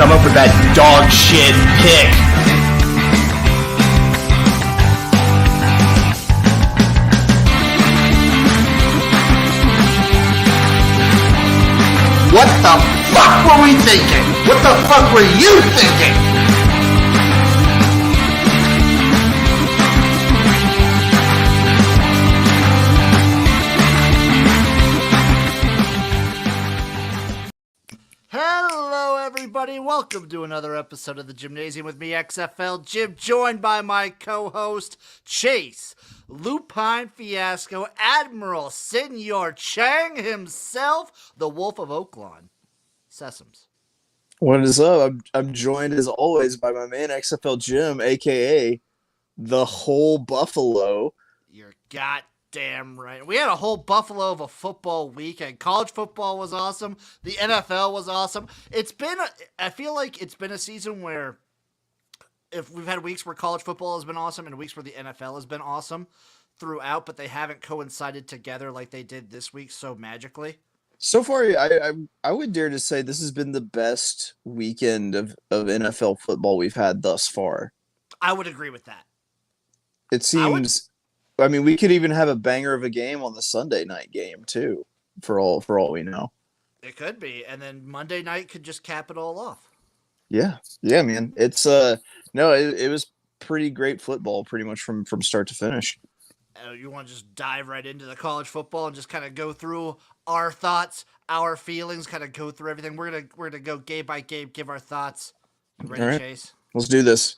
come up with that dog shit pick. What the fuck were we thinking? What the fuck were you thinking? Hello, everybody. Welcome to another episode of the Jimnasium with me, XFL Jim, joined by my co-host, Chase, Lupine Fiasco, Admiral Senor Chang himself, the Wolf of Oaklawn, Sessoms. What is up? I'm joined as always by my man XFL Jim, aka the whole Buffalo. You're goddamn right. We had a whole Buffalo of a football weekend. College football was awesome. The NFL was awesome. I feel like it's been a season where if we've had weeks where college football has been awesome and weeks where the NFL has been awesome throughout, but they haven't coincided together like they did this week so magically. So far, I would dare to say this has been the best weekend of NFL football we've had thus far. I would agree with that. It seems. I mean, we could even have a banger of a game on the Sunday night game too, for all we know. It could be, and then Monday night could just cap it all off. Yeah, man. It's no, it was pretty great football, pretty much from start to finish. You want to just dive right into the college football and just kind of go through our thoughts, our feelings, kind of go through everything. We're gonna go game by game, give our thoughts. You ready, All right. Chase? Let's do this.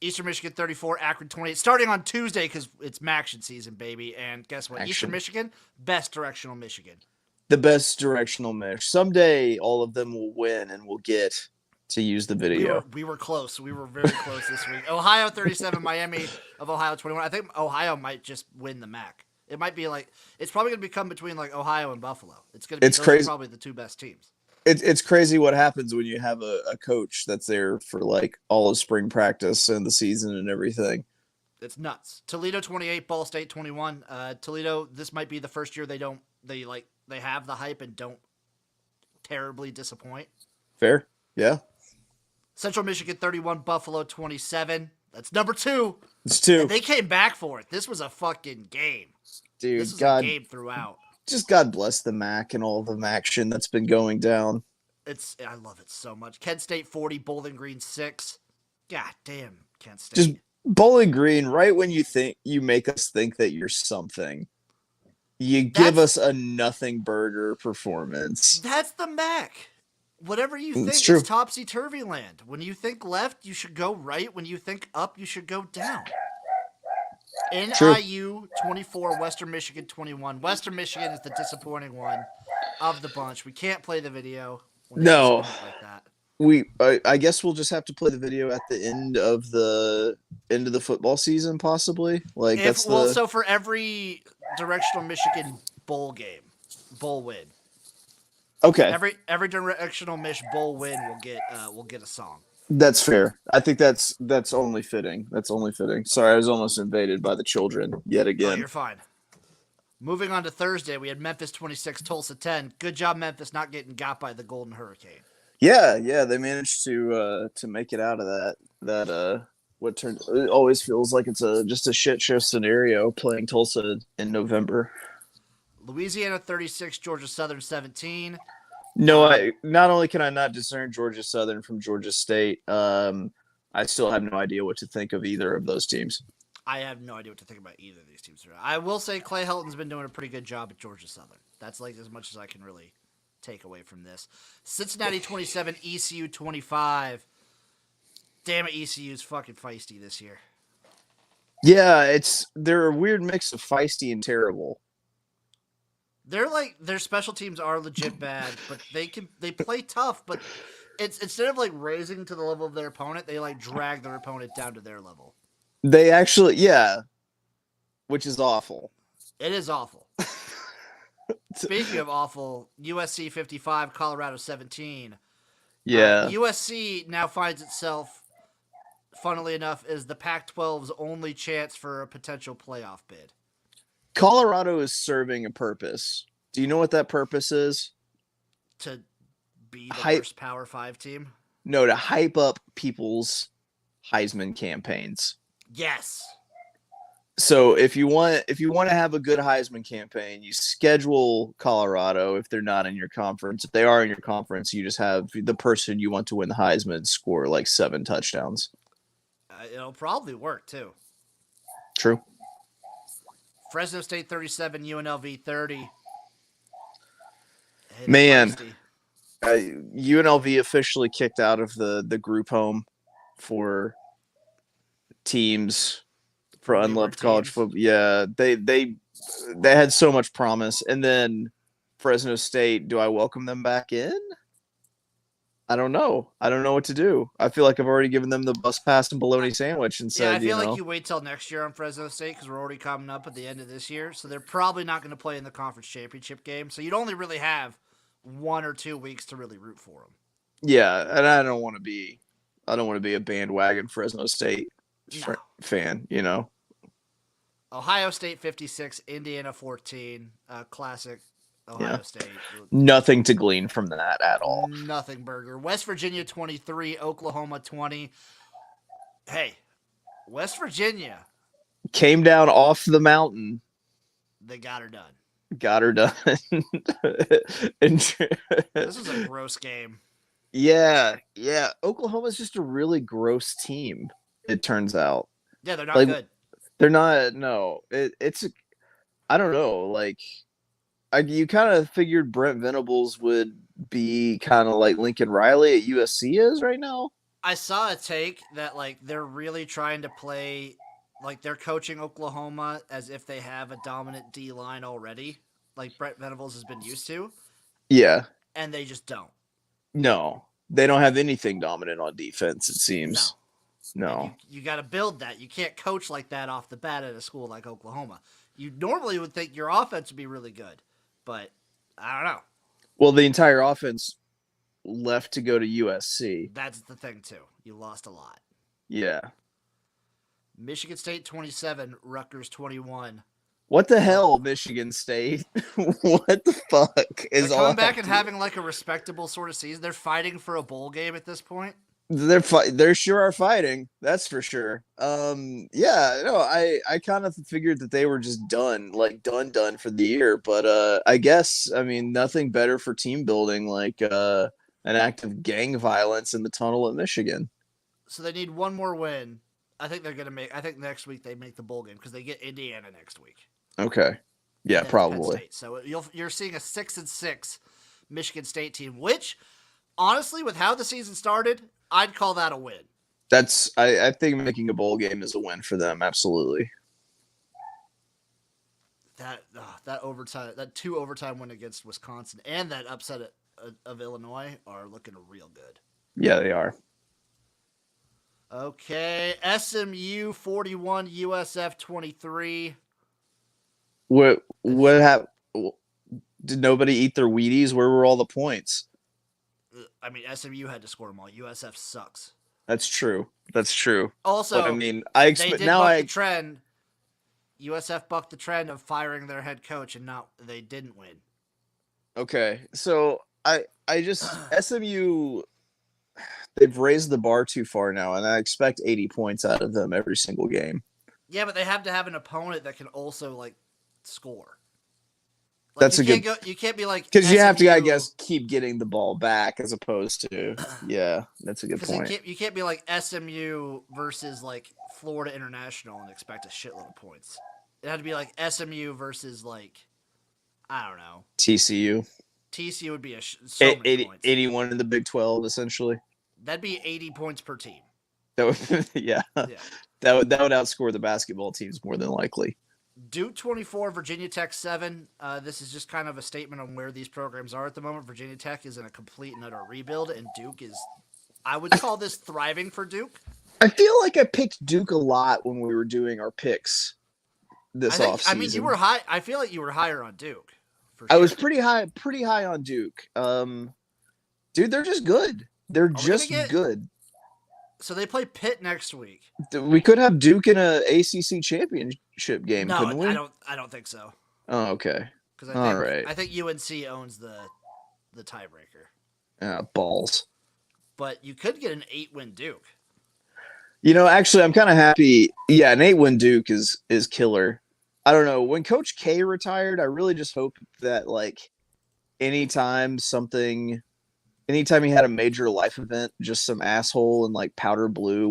Eastern Michigan 34, Akron 28. Starting on Tuesday because it's Maction season, baby. And guess what? Action. Eastern Michigan, best directional Michigan. The best directional mesh. Someday, all of them will win, and we'll get to use the video. We were close. We were very close this week. Ohio 37, Miami of Ohio 21. I think Ohio might just win the MAC. It might be like it's probably going to become between like Ohio and Buffalo. It's going to be those are probably the two best teams. It's crazy what happens when you have a coach that's there for like all of spring practice and the season and everything. It's nuts. Toledo 28, Ball State 21. Toledo, this might be the first year they have the hype and don't terribly disappoint. Fair, yeah. Central Michigan 31, Buffalo 27. That's number 2. It's 2. And they came back for it. This was a fucking game. Dude, this was God, a game throughout. Just God bless the MAC and all the action that's been going down. I love it so much. Kent State 40, Bowling Green 6. God damn, Kent State. Just Bowling Green, right when you make us think that you're something, you give us a nothing burger performance. That's the MAC. Whatever you think, it's topsy-turvy land. When you think left, you should go right. When you think up, you should go down. NIU 24, Western Michigan 21. Western Michigan is the disappointing one of the bunch. We can't play the video. No. Like that. I guess we'll just have to play the video at the end of the football season, possibly. So for every directional Michigan bowl win. Okay. Every directional Mich bowl win will get a song. That's fair. I think that's only fitting. Sorry, I was almost invaded by the children yet again. Oh, you're fine. Moving on to Thursday, we had Memphis 26, Tulsa 10. Good job, Memphis, not getting got by the Golden Hurricane. Yeah, they managed to make it out of that. It always feels like it's just a shit show scenario playing Tulsa in November. Louisiana 36, Georgia Southern 17. No, not only can I not discern Georgia Southern from Georgia State, I still have no idea what to think of either of those teams. I have no idea what to think about either of these teams. I will say Clay Helton's been doing a pretty good job at Georgia Southern. That's like as much as I can really take away from this. Cincinnati 27, ECU 25. Damn it, ECU's fucking feisty this year. Yeah, they're a weird mix of feisty and terrible. Their special teams are legit bad, but they play tough, but it's instead of like raising to the level of their opponent, they like drag their opponent down to their level. They actually, yeah, which is awful. It is awful. Speaking of awful, USC 55, Colorado 17. Yeah. USC now finds itself, funnily enough, is the Pac-12's only chance for a potential playoff bid. Colorado is serving a purpose. Do you know what that purpose is? To be the worst Power 5 team? No, to hype up people's Heisman campaigns. Yes. So if you want to have a good Heisman campaign, you schedule Colorado if they're not in your conference. If they are in your conference, you just have the person you want to win the Heisman score like 7 touchdowns. It'll probably work too. True. Fresno State 37, UNLV 30. Hey, Man, UNLV officially kicked out of the group home for teams for unloved college football. Yeah, they had so much promise, and then Fresno State. Do I welcome them back in? I don't know. I don't know what to do. I feel like I've already given them the bus pass and bologna sandwich and said, I feel like you wait till next year on Fresno State because we're already coming up at the end of this year, so they're probably not going to play in the conference championship game. So you'd only really have 1 or 2 weeks to really root for them. Yeah, and I don't want to be a bandwagon Fresno State fan, Ohio State 56, Indiana 14, classic Ohio State. Nothing to glean from that at all. Nothing, Burger. West Virginia 23, Oklahoma 20. Hey, West Virginia came down off the mountain. They got her done. This is a gross game. Yeah. Oklahoma's just a really gross team, it turns out. Yeah, they're not good. They're not. No, I don't know. Like, you kind of figured Brent Venables would be kind of like Lincoln Riley at USC is right now. I saw a take that like they're really trying to play like they're coaching Oklahoma as if they have a dominant D line already, like Brent Venables has been used to. Yeah, and they just don't. No, they don't have anything dominant on defense. It seems. No. You got to build that. You can't coach like that off the bat at a school like Oklahoma. You normally would think your offense would be really good, but I don't know. Well, the entire offense left to go to USC. That's the thing, too. You lost a lot. Yeah. Michigan State 27, Rutgers 21. What the hell, Michigan State? What the fuck is They're coming back and having like a respectable sort of season. They're fighting for a bowl game at this point. They sure are fighting. That's for sure. I kind of figured that they were just done for the year. But I guess nothing better for team building like an act of gang violence in the tunnel at Michigan. So they need one more win. I think next week they make the bowl game because they get Indiana next week. Okay. Yeah, probably. So you're seeing a 6-6 Michigan State team, which honestly, with how the season started, I'd call that a win. I think making a bowl game is a win for them. Absolutely. That overtime, that 2 overtime win against Wisconsin, and that upset of Illinois are looking real good. Yeah, they are. Okay, SMU 41, USF 23. What happened? Did nobody eat their Wheaties? Where were all the points? SMU had to score them all. USF sucks. That's true. Also, but, I expect now. The trend. USF bucked the trend of firing their head coach, and they didn't win. Okay, so I just SMU. They've raised the bar too far now, and I expect 80 points out of them every single game. Yeah, but they have to have an opponent that can also score. That's a good. You can't be like because you have to, I guess, keep getting the ball back as opposed to. Yeah, that's a good point. You can't be like SMU versus Florida International and expect a shitload of points. It had to be like SMU versus I don't know, TCU. TCU would be so many 80, points. 81 in the Big 12, essentially. That'd be 80 points per team. That would, yeah. That would outscore the basketball teams more than likely. Duke 24, Virginia Tech 7. This is just kind of a statement on where these programs are at the moment. Virginia Tech is in a complete and utter rebuild, and Duke is, I would call this thriving for Duke. I feel like I picked Duke a lot when we were doing our picks this offseason. You were high. I feel like you were higher on Duke. For sure. I was pretty high on Duke. Dude, they're just good. They're just good. So they play Pitt next week. We could have Duke in a ACC championship game, couldn't we? I don't think so. Oh, okay. I think UNC owns the tiebreaker. Balls. but you could get an 8-win Duke. Actually, I'm kind of happy. Yeah, an 8-win Duke is killer. I don't know. When Coach K retired, I really just hope that anytime he had a major life event, just some asshole in powder blue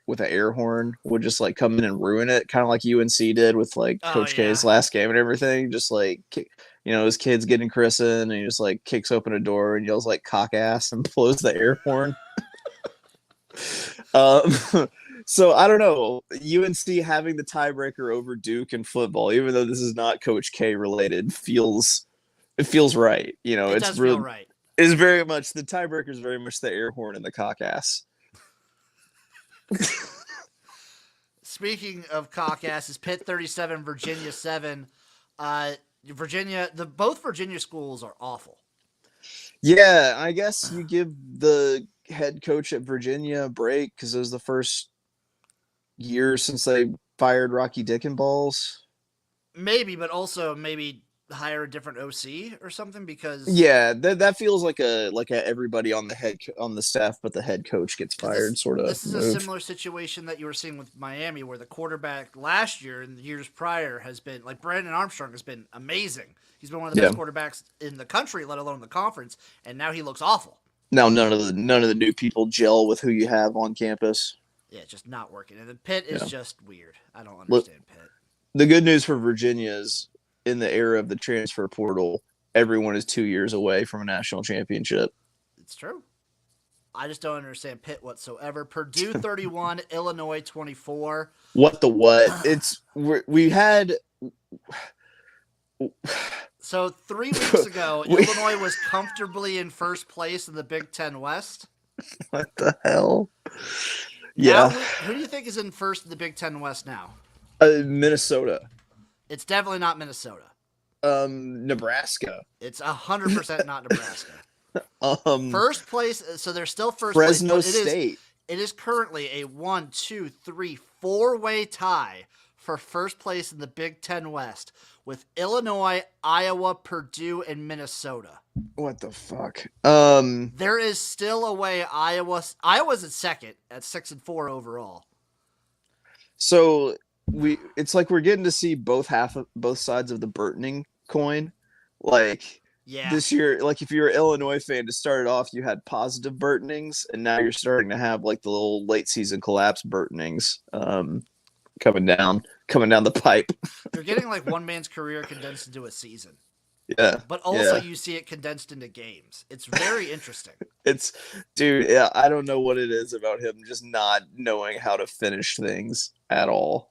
with an air horn would just come in and ruin it, kind of like UNC did with Coach K's last game and everything. Just his kids getting christened, and he just kicks open a door and yells cock ass and blows the air horn. So I don't know. UNC having the tiebreaker over Duke in football, even though this is not Coach K related, feels right. It does feel right. Is very much the tiebreaker is very much the air horn and the cock ass. Speaking of cock asses, Pitt 37, Virginia 7. Both Virginia schools are awful. Yeah, I guess you give the head coach at Virginia a break because it was the first year since they fired Rocky Dickenballs. Maybe, but also maybe hire a different OC or something, because that feels like a everybody on the staff but the head coach gets fired sort of. This is a similar situation that you were seeing with Miami, where the quarterback last year and the years prior has been Brandon Armstrong has been amazing. He's been one of the best quarterbacks in the country, let alone the conference, and now he looks awful. Now none of the new people gel with who you have on campus. Yeah, it's just not working. And the Pitt is just weird. I don't understand Pitt. The good news for Virginia is, in the era of the transfer portal, everyone is 2 years away from a national championship. It's true. I just don't understand Pitt whatsoever. Purdue 31, Illinois 24. What the what? We had. So 3 weeks ago, Illinois was comfortably in first place in the Big Ten West. What the hell? Yeah. Now, who do you think is in first in the Big Ten West now? Minnesota. It's definitely not Minnesota. Nebraska. It's 100% not Nebraska. First place, so they're still first Fresno place. State. It is currently a 1, 2, 3, 4-way tie for first place in the Big Ten West with Illinois, Iowa, Purdue, and Minnesota. What the fuck? There is still a way Iowa's at second at 6-4 overall. So it's we're getting to see both sides of the Burtoning coin. This year, if you're an Illinois fan, to start it off, you had positive Burtonings, and now you're starting to have the little late season collapse Burtonings coming down the pipe. You're getting one man's career condensed into a season. Yeah. But also you see it condensed into games. It's very interesting. I don't know what it is about him just not knowing how to finish things at all.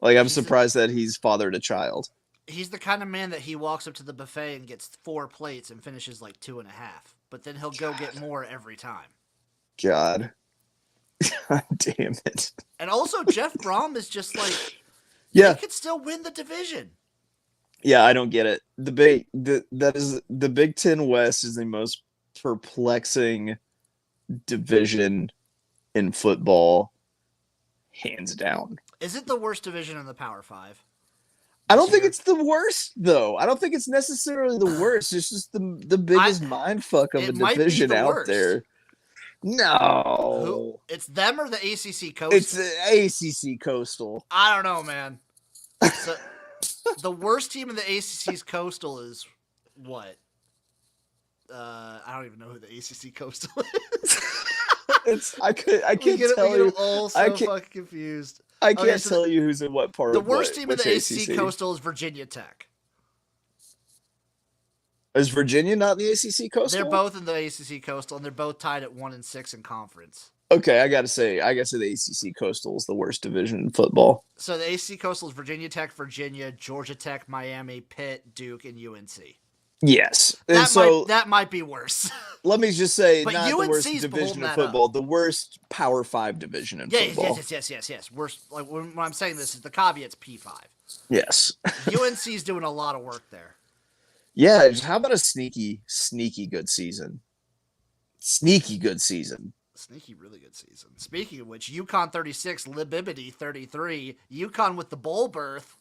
I'm surprised that he's fathered a child. He's the kind of man that he walks up to the buffet and gets 4 plates and finishes 2.5. But then he'll go get more every time. God. God damn it. And also Jeff Brom is just he could still win the division. Yeah, I don't get it. The Big Ten West is the most perplexing division in football, hands down. Is it the worst division in the Power 5? I don't think it's the worst, though. I don't think it's necessarily the worst. It's just the biggest mindfuck of a division out there. No. It's them or the ACC Coastal? It's the ACC Coastal. I don't know, man. So, the worst team in the ACC's Coastal is what? I don't even know who the ACC Coastal is. I can't tell you. All so fucking confused. I can't tell you who's in what part. The worst team in the ACC Coastal is Virginia Tech. Is Virginia not in the ACC Coastal? They're both in the ACC Coastal, and they're both tied at 1-6 in conference. Okay, I gotta say the ACC Coastal is the worst division in football. So the ACC Coastal is Virginia Tech, Virginia, Georgia Tech, Miami, Pitt, Duke, and UNC. Yes, that might be worse. Let me just say, but not UNC's the worst division of football, up. The worst Power 5 division in football. Yes. Worst. When I'm saying this, is the caveat's P5. Yes. UNC's doing a lot of work there. Yeah, how about a sneaky good season? Sneaky, really good season. Speaking of which, UConn 36, Libibity 33. UConn with the bowl berth.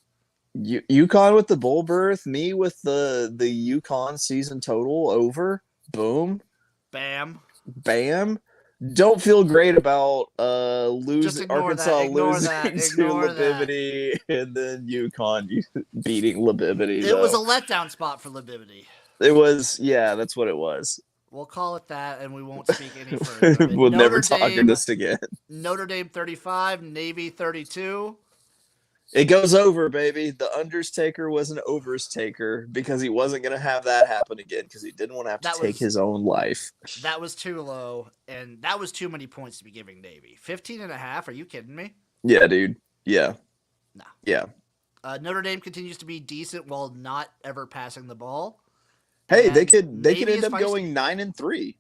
UConn with the bowl berth. Me with the UConn season total over. Boom. Bam. Don't feel great about Just losing ignore Arkansas that. Ignore losing that. to Ignore that. Libibity and then UConn beating Libibity It was a though. letdown spot for Libibity. It was that's what it was. We'll call it that, and we won't speak any further of it. We'll never talk of this again. Notre Dame 35, Navy 32. It goes over, baby. The unders taker was an overs taker because he wasn't going to have that happen again because he didn't want to have to take his own life. That was too low, and that was too many points to be giving Navy. 15.5? Are you kidding me? Yeah, dude. Yeah. No. Yeah. Notre Dame continues to be decent while not ever passing the ball. Hey, And they could end up feisty. going 9-3.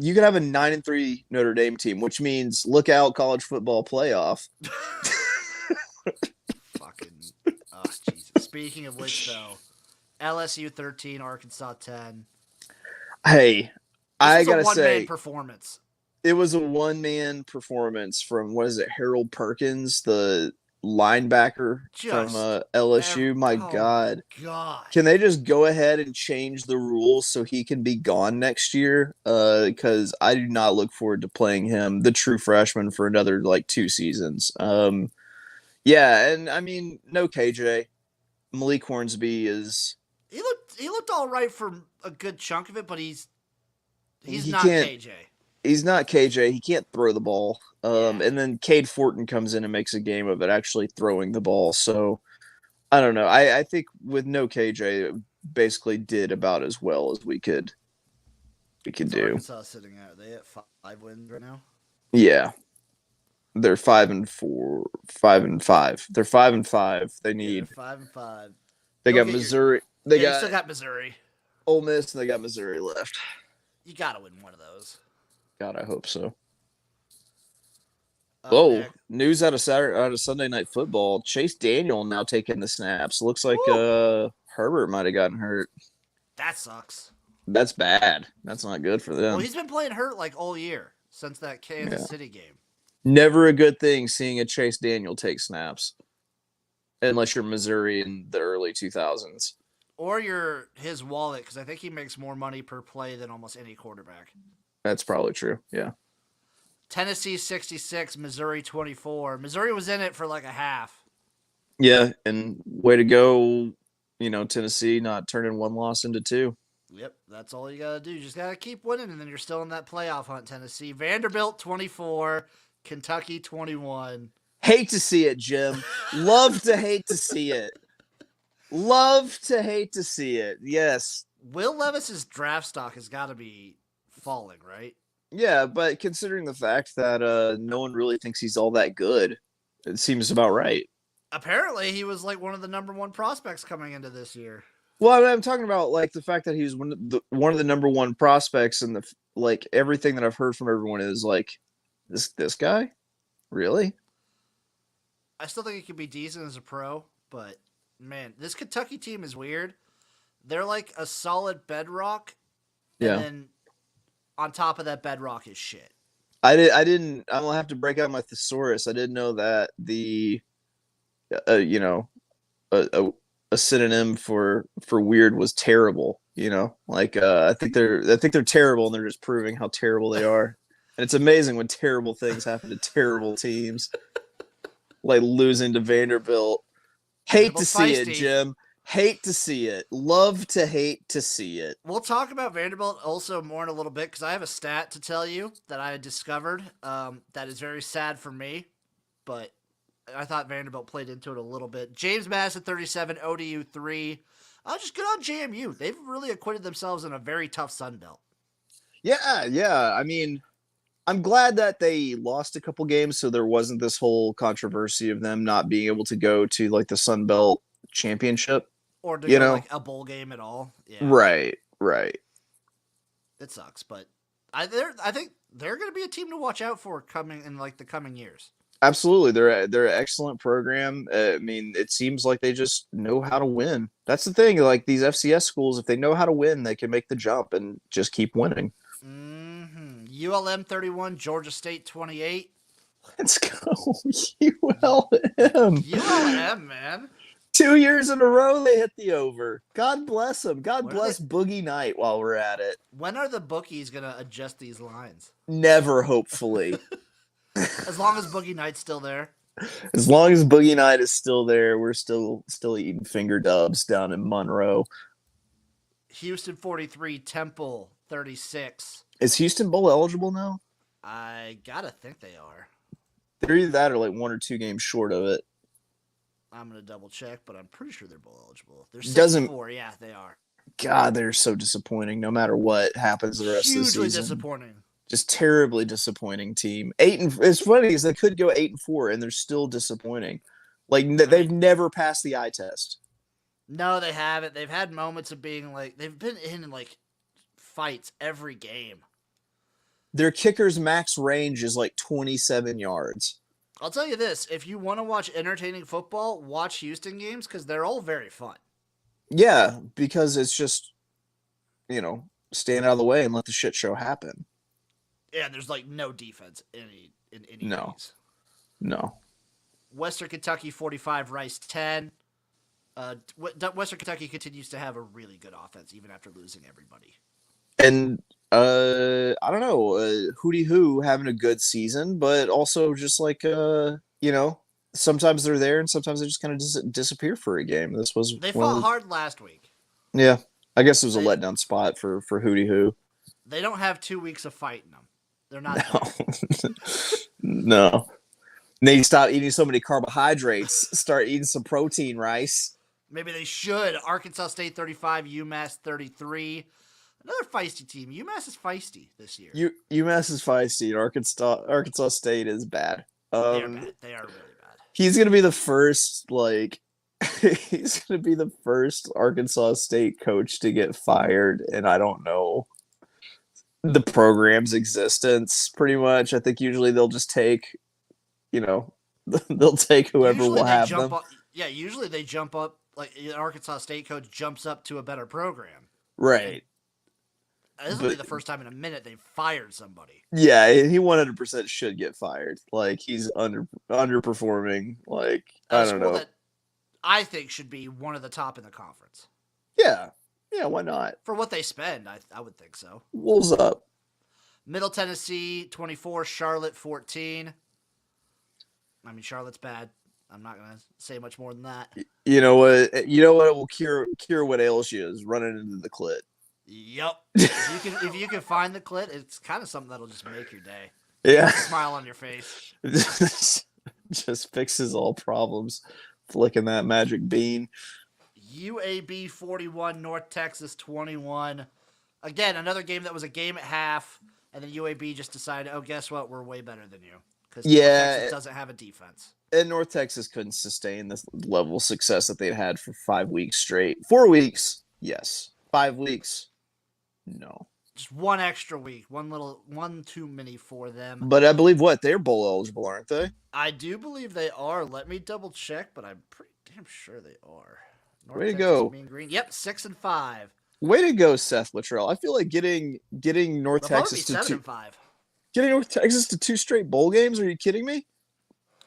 You could have a 9-3 Notre Dame team, which means look out college football playoff. Fucking Jesus. Speaking of which, though, LSU 13, Arkansas 10. Hey, I This was gotta a one-man say, performance. it was a one-man performance from Harold Perkins, the linebacker from LSU. My God. Can they just go ahead and change the rules so he can be gone next year? Because I do not look forward to playing him, the true freshman, for another 2 seasons. Yeah, and I mean, no KJ. Malik Hornsby is. He looked all right for a good chunk of it, but he's He not can't- KJ. He's not KJ. He can't throw the ball. Yeah. And then Cade Fortin comes in and makes a game of it, actually throwing the ball. So I don't know. I think with no KJ, it basically did about as well as we could do. Arkansas sitting out. Are they at 5 wins right now? Yeah. They're 5-4, 5-5. They're 5-5. They need 5-5. They got Missouri. They still got Missouri. Ole Miss, and they got Missouri left. You gotta win one of those. God, I hope so. Nick. News out of Sunday Night Football. Chase Daniel now taking the snaps. Looks like Herbert might have gotten hurt. That sucks. That's bad. That's not good for them. Well, he's been playing hurt all year since that Kansas City game. Never a good thing seeing a Chase Daniel take snaps. Unless you're Missouri in the early 2000s. Or you're his wallet, because I think he makes more money per play than almost any quarterback. That's probably true, yeah. Tennessee 66, Missouri 24. Missouri was in it for a half. Yeah, and way to go, Tennessee not turning one loss into 2. Yep, that's all you got to do. You just got to keep winning, and then you're still in that playoff hunt, Tennessee. Vanderbilt 24, Kentucky 21. Hate to see it, Jim. Love to hate to see it. Love to hate to see it. Yes. Will Levis's draft stock has got to be falling, right? Yeah, but considering the fact that no one really thinks he's all that good, it seems about right. Apparently, he was one of the number 1 prospects coming into this year. Well, I'm talking about the fact that he was one of the number 1 prospects, and everything that I've heard from everyone is this guy, really? I still think he could be decent as a pro, but man, this Kentucky team is weird. They're like a solid bedrock, and then on top of that bedrock is shit. I don't have to break out my thesaurus. I didn't know that the a synonym for weird was terrible. I think they're terrible, and they're just proving how terrible they are. And it's amazing when terrible things happen to terrible teams, like losing to Vanderbilt. Hate to see it, Jim. Hate to see it. Love to hate to see it. We'll talk about Vanderbilt also more in a little bit, because I have a stat to tell you that I discovered that is very sad for me, but I thought Vanderbilt played into it a little bit. James Madison 37, ODU 3. Just good on JMU. They've really acquitted themselves in a very tough Sun Belt. Yeah. I mean, I'm glad that they lost a couple games, so there wasn't this whole controversy of them not being able to go to the Sun Belt Championship. Or to go a bowl game at all. Yeah. Right. It sucks, but I think they're going to be a team to watch out for coming in the coming years. Absolutely. They're an excellent program. I mean, it seems like they just know how to win. That's the thing. These FCS schools, if they know how to win, they can make the jump and just keep winning. Mm-hmm. ULM 31, Georgia State 28. Let's go. ULM. ULM, man. 2 years in a row they hit the over. God bless them. God When bless Boogie Night while we're at it. When are the bookies going to adjust these lines? Never, hopefully. As long as Boogie Night's still there. As long as Boogie Night is still there, we're still eating finger dubs down in Monroe. Houston 43, Temple 36. Is Houston Bowl eligible now? I gotta think they are. They're either that or like 1 or 2 games short of it. I'm gonna double check, but I'm pretty sure they're bowl eligible. They're 6-4. Yeah, they are. God, they're so disappointing. No matter what happens the rest of the season, hugely disappointing. Just terribly disappointing team. It's funny because they could go 8-4 and they're still disappointing. Like they've never passed the eye test. No, they haven't. They've had moments of being like they've been in like fights every game. Their kicker's max range is like 27 yards. I'll tell you this: if you want to watch entertaining football, watch Houston games because they're all very fun. Yeah, because it's just, stand out of the way and let the shit show happen. Yeah, there's like no defense in any No. of these. No. Western Kentucky 45, Rice 10. Western Kentucky continues to have a really good offense even after losing everybody. And I don't know, Hootie Who having a good season, but also just like sometimes they're there and sometimes they just kind of disappear for a game. They fought hard last week. Yeah, I guess it was a letdown spot for Hootie Who. They don't have 2 weeks of fighting them. They're not. No. They stop eating so many carbohydrates. Start eating some protein rice. Maybe they should. Arkansas State 35, UMass 33. Another feisty team. UMass is feisty this year. UMass is feisty. Arkansas State is bad. They are bad. They are really bad. He's gonna be the first he's gonna be the first Arkansas State coach to get fired, and I don't know the program's existence. Pretty much, I think usually they'll just take, they'll take whoever Usually will have them. Usually they jump up. Like an Arkansas State coach jumps up to a better program. Right. This will be the first time in a minute they've fired somebody. Yeah, he 100% should get fired. Like he's underperforming. Like I don't know. That I think should be one of the top in the conference. Yeah, why not? For what they spend, I would think so. Wolves up. Middle Tennessee 24, Charlotte 14. I mean, Charlotte's bad. I'm not gonna say much more than that. You know what? It will cure what ails you is running into the clit. Yep. if you can find the clit, it's kind of something that'll just make your day. Yeah. Smile on your face. Just fixes all problems. Flicking that magic bean. UAB 41, North Texas 21. Again, another game that was a game at half, and then UAB just decided, oh, guess what? We're way better than you. Because Texas doesn't have a defense. And North Texas couldn't sustain this level of success that they'd had for 5 weeks straight. 4 weeks, yes. 5 weeks, no. Just one extra week. One too many for them. But I believe they're bowl eligible, aren't they? I do believe they are. Let me double check, but I'm pretty damn sure they are. North Way to Texas, go. Mean Green. Yep, 6-5. Way to go, Seth Luttrell. I feel like getting North Texas to 7-5. Getting North Texas to 2 straight bowl games? Are you kidding me?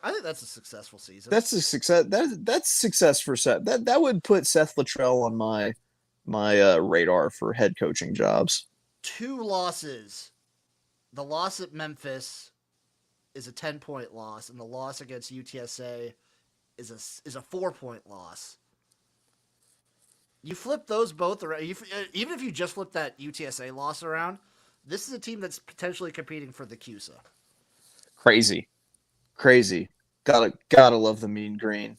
I think that's a successful season. That's a success. That's success for Seth. That would put Seth Luttrell on my radar for head coaching jobs. 2 losses. The loss at Memphis is a 10-point loss, and the loss against UTSA is a 4-point loss. You flip those both around. Even if you just flip that UTSA loss around, this is a team that's potentially competing for the CUSA. Crazy. Gotta love the Mean Green.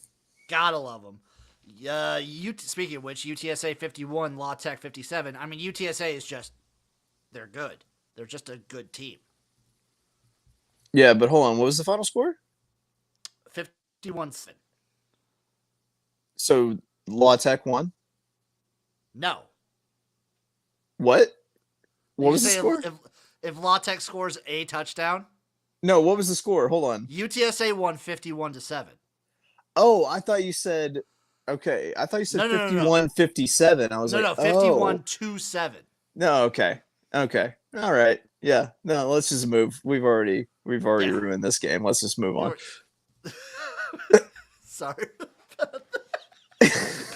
Gotta love them. Speaking of which, UTSA 51, La Tech 57. I mean, UTSA is just, they're good. They're just a good team. Yeah, but hold on. What was the final score? 51-7. So La Tech won? No. What? What was the score? If La Tech scores a touchdown. No, what was the score? Hold on. UTSA won 51-7. Oh, I thought you said. Okay, I thought you said 51-57. I was like, 51-7. No, okay. All right. Yeah. No, let's just move. We've already ruined this game. Let's just move on. Sorry.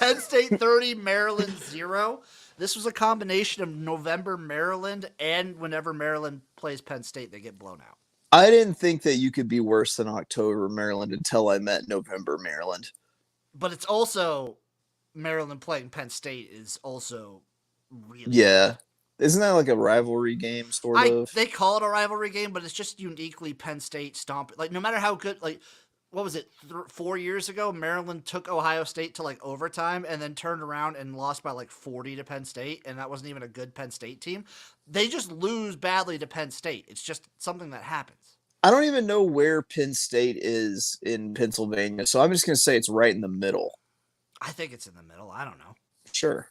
Penn State 30, Maryland 0. This was a combination of November Maryland and whenever Maryland plays Penn State, they get blown out. I didn't think that you could be worse than October Maryland until I met November Maryland. But it's also Maryland playing Penn State is also really yeah. Isn't that like a rivalry game, sort of? They call it a rivalry game, but it's just uniquely Penn State stomping. Like, no matter how good, like, what was it, 4 years ago, Maryland took Ohio State to, like, overtime and then turned around and lost by, like, 40 to Penn State, and that wasn't even a good Penn State team. They just lose badly to Penn State. It's just something that happens. I don't even know where Penn State is in Pennsylvania, so I'm just going to say it's right in the middle. I think it's in the middle. I don't know. Sure.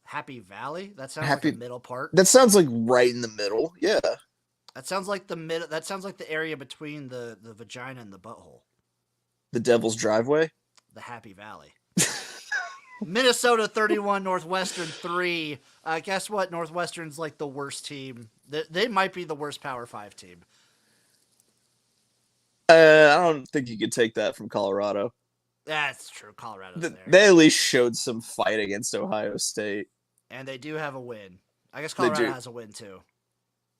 Happy Valley? That sounds like the middle part. That sounds like right in the middle. Yeah. That sounds like the middle. That sounds like the area between the vagina and the butthole. The Devil's Driveway? The Happy Valley. Minnesota 31, Northwestern 3. Guess what? Northwestern's like the worst team. They might be the worst Power 5 team. I don't think you could take that from Colorado. That's true. Colorado's there. They at least showed some fight against Ohio State. And they do have a win. I guess Colorado has a win, too.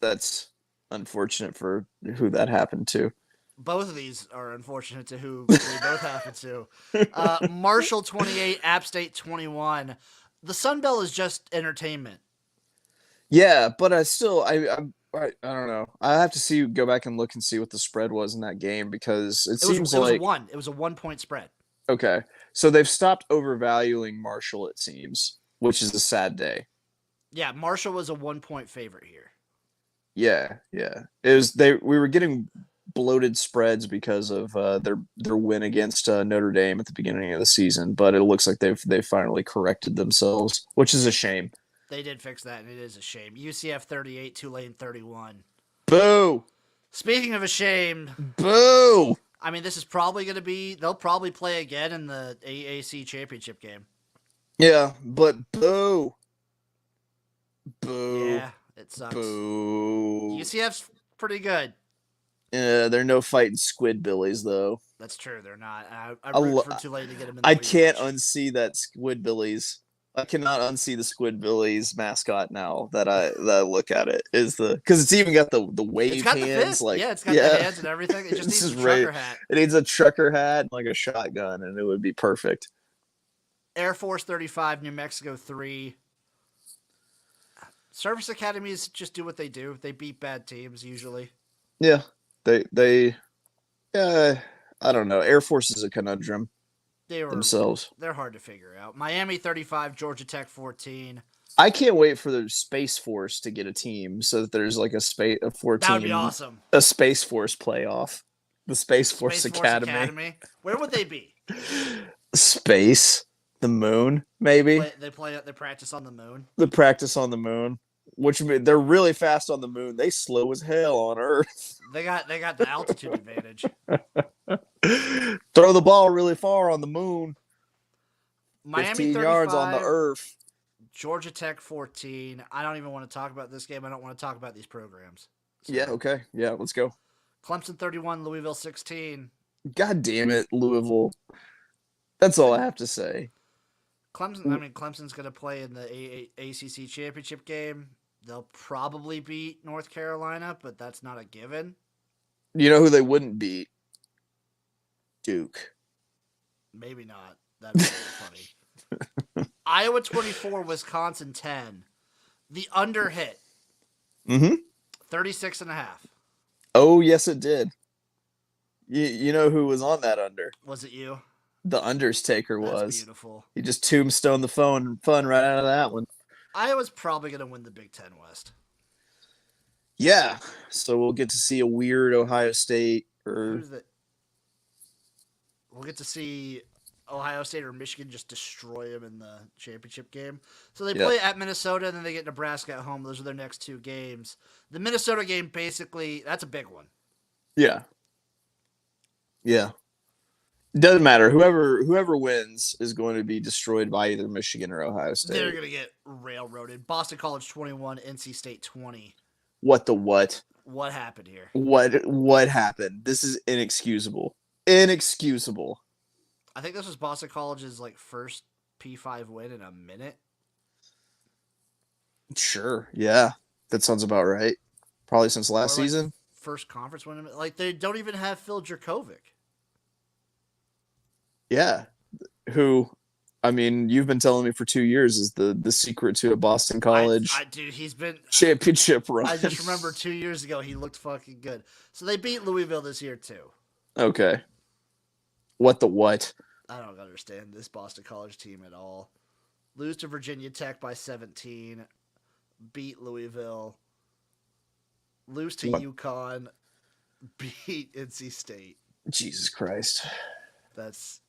That's unfortunate for who that happened to. Both of these are unfortunate to who they both happen to. Marshall 28, App State 21. The Sun Belt is just entertainment. Yeah, but I don't know. I have to go back and look and see what the spread was in that game because it was 1. It was a 1-point spread. Okay, so they've stopped overvaluing Marshall, it seems, which is a sad day. Yeah, Marshall was a 1-point favorite here. Yeah. It was we were getting bloated spreads because of their win against Notre Dame at the beginning of the season, but it looks like they've finally corrected themselves, which is a shame. They did fix that, and it is a shame. UCF 38, Tulane 31. Boo! Speaking of a shame, boo! I mean, this is probably going to be. They'll probably play again in the AAC championship game. Yeah, but boo! Boo! Yeah, it sucks. Boo! UCF's pretty good. Yeah, they're no fighting Squidbillies though. That's true. They're not. I'm rooting for Tulane to get them in the I league can't match. unsee that Squidbillies. I cannot unsee the Squidbillies mascot now that I look at it. Because it's even got the wave it's got hands. The fist. Like, it's got the hands and everything. It just needs a trucker hat. It needs a trucker hat and like a shotgun, and it would be perfect. Air Force 35, New Mexico 3. Service academies just do what they do. They beat bad teams usually. Yeah, they. I don't know. Air Force is a conundrum. Themselves. They're hard to figure out. Miami 35, Georgia Tech 14. I can't wait for the Space Force to get a team so that there's like a 14. That would be awesome. A Space Force playoff. The Space Force Academy. Where would they be? Space. The moon, maybe. They practice on the moon. The practice on the moon. Which they're really fast on the moon. They slow as hell on Earth. They got the altitude advantage. Throw the ball really far on the moon. Miami 15 35, yards on the Earth. Georgia Tech 14. I don't even want to talk about this game. I don't want to talk about these programs. So, yeah, okay. Yeah, let's go. Clemson 31, Louisville 16. God damn it, Louisville. That's all I have to say. Clemson's going to play in the ACC championship game. They'll probably beat North Carolina, but that's not a given. You know who they wouldn't beat? Duke. Maybe not. That'd be really funny. Iowa 24, Wisconsin 10. The under hit. 36.5. Oh, yes, it did. You know who was on that under? Was it you? The unders taker was. That's beautiful. He just tombstoned the fun right out of that one. Iowa's probably going to win the Big Ten West. Yeah. So we'll get to see a weird Ohio State or... We'll get to see Ohio State or Michigan just destroy them in the championship game. So they play at Minnesota, and then they get Nebraska at home. Those are their next two games. The Minnesota game, basically, that's a big one. Yeah. Yeah. Doesn't matter. Whoever wins is going to be destroyed by either Michigan or Ohio State. They're going to get railroaded. Boston College 21, NC State 20. What the what? What happened here? What happened? This is inexcusable. Inexcusable. I think this was Boston College's first P5 win in a minute. Sure. Yeah. That sounds about right. Probably since last season. First conference win. Like, they don't even have Phil Jerkovic. Yeah. Who, I mean, you've been telling me for 2 years is the secret to a Boston College Dude, he's been championship run. I just remember 2 years ago he looked fucking good. So they beat Louisville this year too. Okay. What the what? I don't understand this Boston College team at all. Lose to Virginia Tech by 17. Beat Louisville. Lose to UConn. Beat NC State. Jesus Christ. That's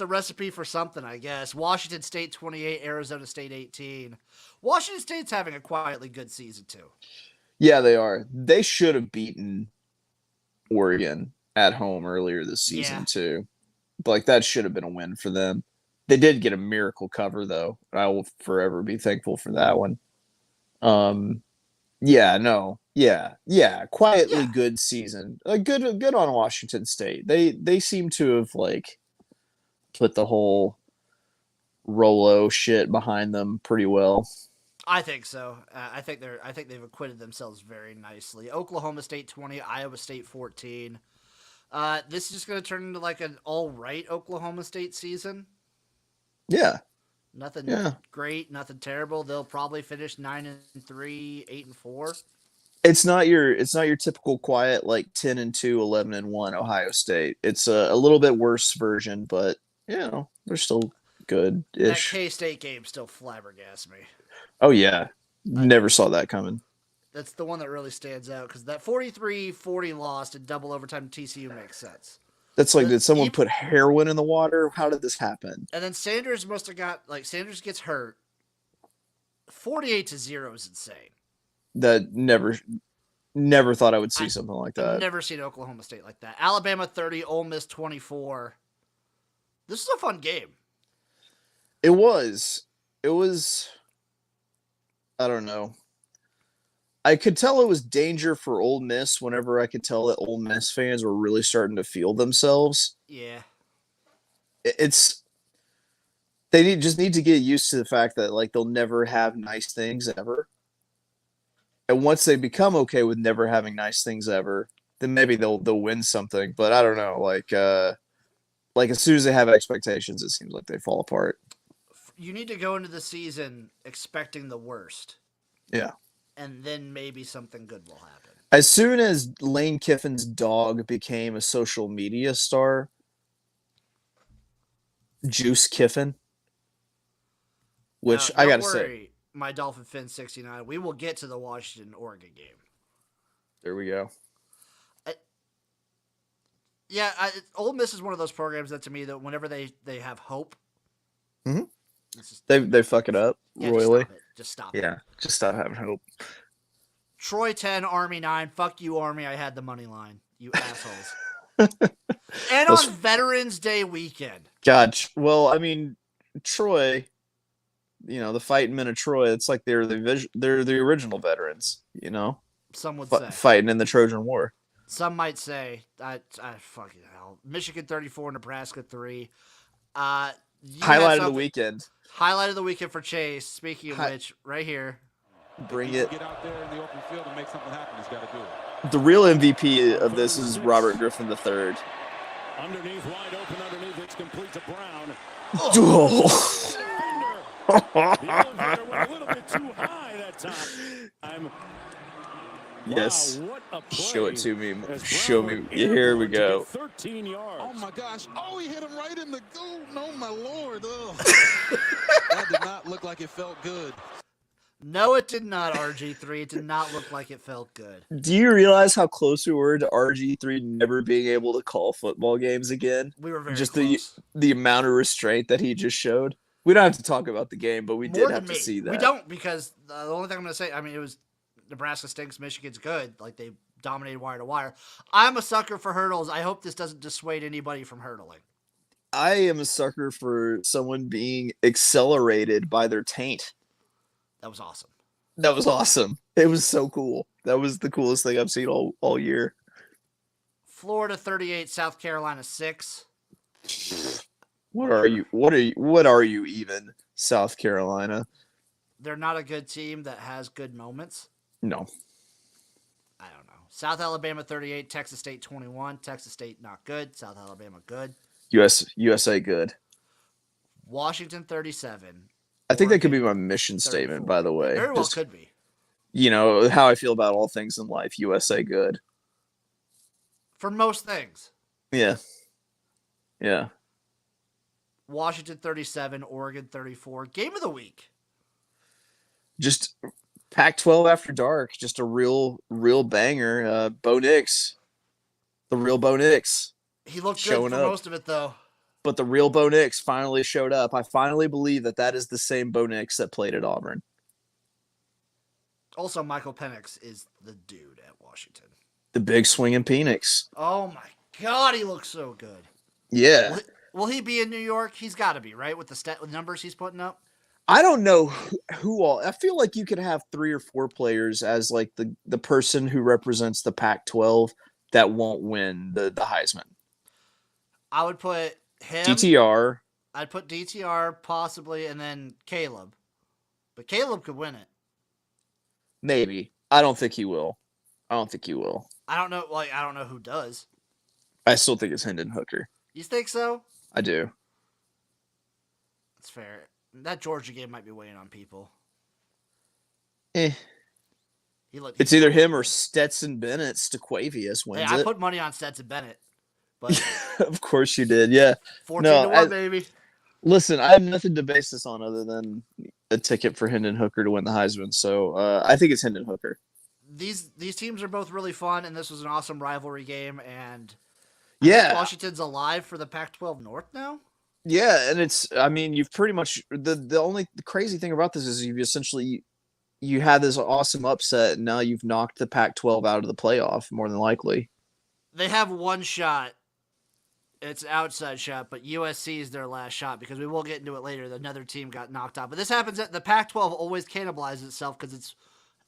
a recipe for something, I guess. Washington State 28, Arizona State 18. Washington State's having a quietly good season too. Yeah, they are. They should have beaten Oregon at home earlier this season too. Like, that should have been a win for them. They did get a miracle cover though. I will forever be thankful for that one. Quietly good season. Good on Washington State. They seem to have like put the whole Rolo shit behind them pretty well. I think so. I think they've acquitted themselves very nicely. Oklahoma State 20, Iowa State 14. This is just going to turn into like an all right Oklahoma State season. Yeah. Nothing great, nothing terrible. They'll probably finish 9-3, 8-4. It's not your typical quiet like 10-2, 11-1 Ohio State. It's a little bit worse version, but they're still good-ish. That K-State game still flabbergasts me. Oh yeah, never saw that coming. That's the one that really stands out because that 43-40 loss in double overtime to TCU makes sense. That's like, did someone put heroin in the water? How did this happen? And then Sanders must have got, like, Sanders gets hurt. 48-0 is insane. That never thought I would see something like that. I've never seen Oklahoma State like that. Alabama 30, Ole Miss 24. This is a fun game. It was, I don't know. I could tell it was danger for Ole Miss whenever I could tell that Ole Miss fans were really starting to feel themselves. Yeah. They just need to get used to the fact that like they'll never have nice things ever. And once they become okay with never having nice things ever, then maybe they'll win something. But I don't know, like as soon as they have expectations, it seems like they fall apart. You need to go into the season expecting the worst. Yeah. And then maybe something good will happen. As soon as Lane Kiffin's dog became a social media star, Juice Kiffin, which I got to say, my Dolphin Fin 69, we will get to the Washington-Oregon game. There we go. Ole Miss is one of those programs that to me that whenever they have hope, they fuck it up royally. Just stop it. Yeah, just stop having hope. Troy 10, Army 9. Fuck you, Army. I had the money line. You assholes. And on Veterans Day weekend. God, well, I mean, Troy, the fighting men of Troy, it's like they're the original veterans, Some would say. Fighting in the Trojan War. Some might say, I fucking hell. Michigan 34, Nebraska 3. Highlight of the weekend. Highlight of the weekend for Chase. Speaking of which, right here. Bring it. Get out there in the open field and make something happen. He's got to do it. The real MVP of this is Robert Griffin III. Underneath, wide open, underneath, it's complete to Brown. Oh. The elevator went a little bit too high that time. Yes. Wow, what a play. Show it to me. Show me. Here we go. 13 yards. Oh my gosh. Oh, he hit him right in the goal. No, my Lord. That did not look like it felt good. No, it did not, RG3. It did not look like it felt good. Do you realize how close we were to RG3 never being able to call football games again? We were very just close. the amount of restraint that he just showed. We don't have to talk about the game, but we did have to see that. We don't, because the only thing I'm going to say, I mean, it was Nebraska stinks, Michigan's good. Like, they dominated wire to wire. I'm a sucker for hurdles. I hope this doesn't dissuade anybody from hurdling. I am a sucker for someone being accelerated by their taint. That was awesome. That was awesome. It was so cool. That was the coolest thing I've seen all year. Florida 38, South Carolina 6. What are you even? South Carolina. They're not a good team that has good moments. No. I don't know. South Alabama 38, Texas State 21. Texas State not good. South Alabama good. USA good. Washington 37. I think that could be Oregon, my mission 34. statement, by the way. It very well could be. You know, how I feel about all things in life. USA good. For most things. Yeah. Yeah. Washington 37, Oregon 34. Game of the week. Just Pac-12 after dark. Just a real banger. Bo Nix. The real Bo Nix. He looked good showing for up. most of it, though. But the real Bo Nix finally showed up. I finally believe that is the same Bo Nix that played at Auburn. Also, Michael Penix is the dude at Washington. The big swinging Penix. Oh, my God, he looks so good. Yeah. Will he be in New York? He's got to be, right, with the numbers he's putting up? I don't know who all. I feel like you could have 3 or 4 players as like the person who represents the Pac-12 that won't win the Heisman. I would put him. DTR. I'd put DTR possibly, and then Caleb. But Caleb could win it. Maybe. I don't think he will. I don't know. I don't know who does. I still think it's Hendon Hooker. You think so? I do. That's fair. That Georgia game might be weighing on people. It's either him or Stetson Bennett. Stequavius wins I it. put money on Stetson Bennett. But Of course you did, yeah. 14-1, baby. Listen, I have nothing to base this on other than a ticket for Hendon Hooker to win the Heisman. So I think it's Hendon Hooker. These teams are both really fun, and this was an awesome rivalry game. And Washington's alive for the Pac-12 North now. Yeah, and you've pretty much the only crazy thing about this is you had this awesome upset, and now you've knocked the Pac-12 out of the playoff more than likely. They have one shot. It's an outside shot, but USC is their last shot because we will get into it later. Another team got knocked out. But this happens at the Pac-12 always cannibalizes itself because it's,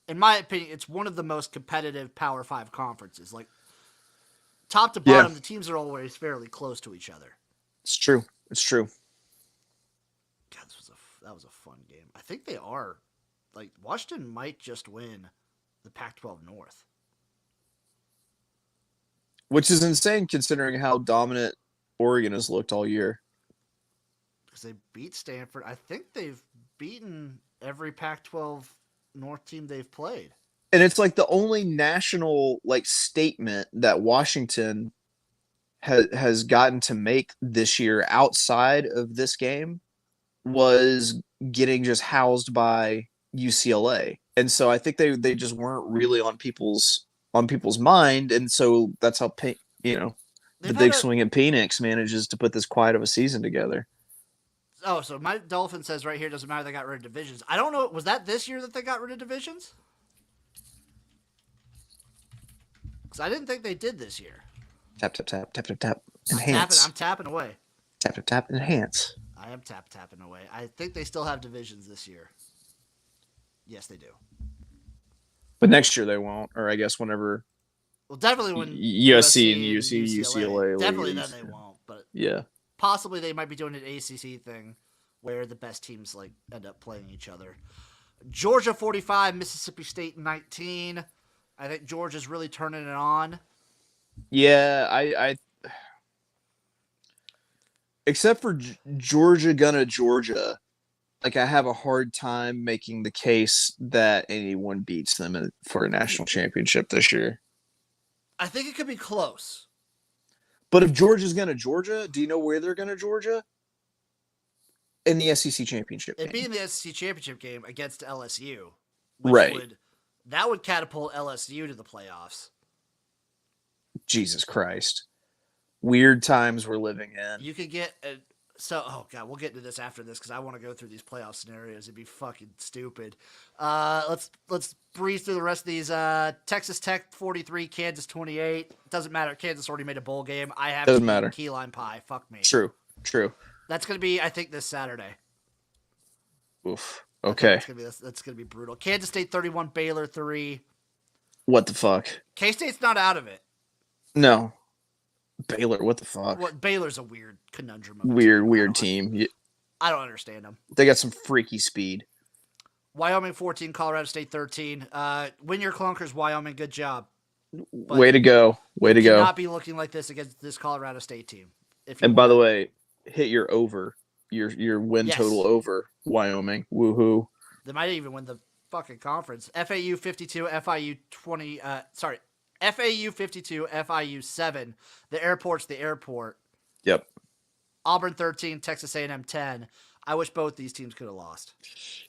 in my opinion, it's one of the most competitive Power 5 conferences. Like, top to bottom, the teams are always fairly close to each other. It's true. God, that was a fun game. I think they are. Like, Washington might just win the Pac-12 North. Which is insane considering how dominant Oregon has looked all year. Because they beat Stanford. I think they've beaten every Pac-12 North team they've played. And it's like the only national statement that Washington has gotten to make this year outside of this game was getting just housed by UCLA. And so I think they just weren't really on people's mind, and so that's how the big swing at Penix manages to put this quiet of a season together. Oh, so my Dolphin says right here, doesn't matter they got rid of divisions. I don't know, was that this year that they got rid of divisions? Because I didn't think they did this year. Tap, tap, tap, tap, tap, tap. Enhance. I'm tapping away. Tap, tap, tap, enhance. I am tapping away. I think they still have divisions this year. Yes, they do. But next year they won't, or I guess whenever. Well, definitely when USC and UCLA. Definitely then they won't. But yeah, possibly they might be doing an ACC thing where the best teams end up playing each other. Georgia 45, Mississippi State 19. I think Georgia's really turning it on. Yeah, I except for Georgia. I have a hard time making the case that anyone beats them for a national championship this year. I think it could be close. But if Georgia's going to Georgia, do you know where they're going to Georgia? In the SEC championship It'd be in the SEC championship game against LSU. Right. That would catapult LSU to the playoffs. Jesus Christ. Weird times we're living in. You could get we'll get into this after this because I want to go through these playoff scenarios. It'd be fucking stupid. Let's breeze through the rest of these. Texas Tech 43, Kansas 28. Doesn't matter. Kansas already made a bowl game. I have Doesn't matter. Key lime pie. Fuck me. True. That's gonna be, I think, this Saturday. Oof. Okay. That's gonna be brutal. Kansas State 31, Baylor 3. What the fuck? K-State's not out of it. No. Baylor, what the fuck? Baylor's a weird conundrum. Weird team. I don't understand them. They got some freaky speed. Wyoming 14, Colorado State 13. Win your clunkers, Wyoming. Good job. But Way to go. Way to you go. cannot be looking like this against this Colorado State team. And by the way, hit your over. Your win Yes. total over, Wyoming. Woohoo. They might even win the fucking conference. FAU 52, FIU 20. FAU 52, FIU 7. The airport's the airport. Yep. Auburn 13, Texas A&M 10. I wish both these teams could have lost.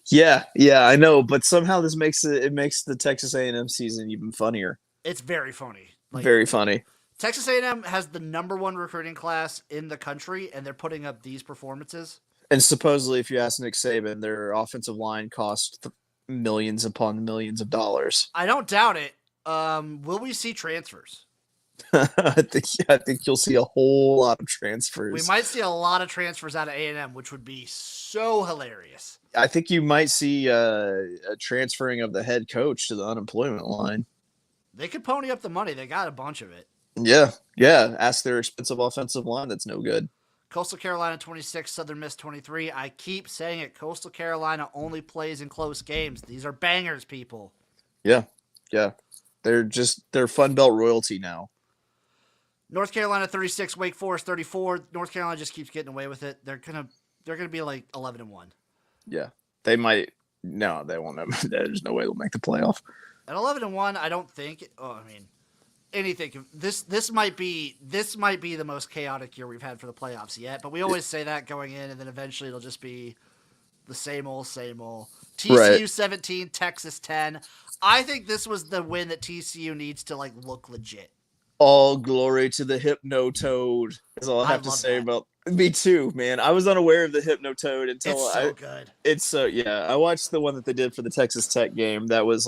Yeah, I know, but somehow this makes the Texas A&M season even funnier. It's very funny. Very funny. Texas A&M has the #1 recruiting class in the country, and they're putting up these performances. And supposedly, if you ask Nick Saban, their offensive line cost millions upon millions of dollars. I don't doubt it. Will we see transfers? I think you'll see a whole lot of transfers. We might see a lot of transfers out of A&M, which would be so hilarious. I think you might see a transferring of the head coach to the unemployment line. They could pony up the money. They got a bunch of it. Yeah. Ask their expensive offensive line that's no good. Coastal Carolina 26, Southern Miss 23. I keep saying it. Coastal Carolina only plays in close games. These are bangers, people. Yeah. They're Fun Belt royalty now. North Carolina 36, Wake Forest 34. North Carolina just keeps getting away with it. They're gonna be like 11-1. Yeah. They might. No, they won't. There's no way they'll make the playoff. At 11-1, I don't think. Anything. This might be the most chaotic year we've had for the playoffs yet. But we always say that going in, and then eventually it'll just be the same old, same old. TCU 17, Texas 10. I think this was the win that TCU needs to look legit. All glory to the Hypno-Toad is all I have to say about. Me too, man. I was unaware of the Hypno-Toad until it's so good. It's so I watched the one that they did for the Texas Tech game. That was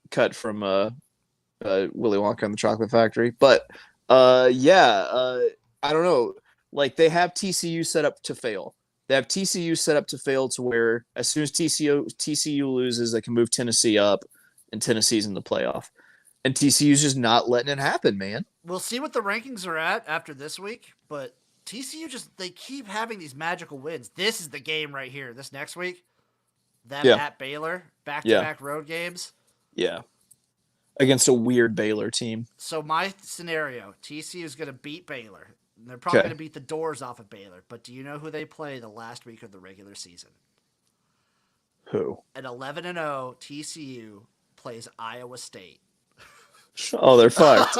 cut from Willy Wonka and the Chocolate Factory. But I don't know. They have TCU set up to fail. They have TCU set up to fail to where as soon as TCU loses, they can move Tennessee up, and Tennessee's in the playoff. And TCU's just not letting it happen, man. We'll see what the rankings are at after this week, but TCU they keep having these magical wins. This is the game right here. This next week, at Baylor, back-to-back road games. Yeah. Against a weird Baylor team. So my scenario, TCU is going to beat Baylor. They're probably going to beat the doors off of Baylor. But do you know who they play the last week of the regular season? Who? At 11-0, TCU plays Iowa State. Oh, they're fucked.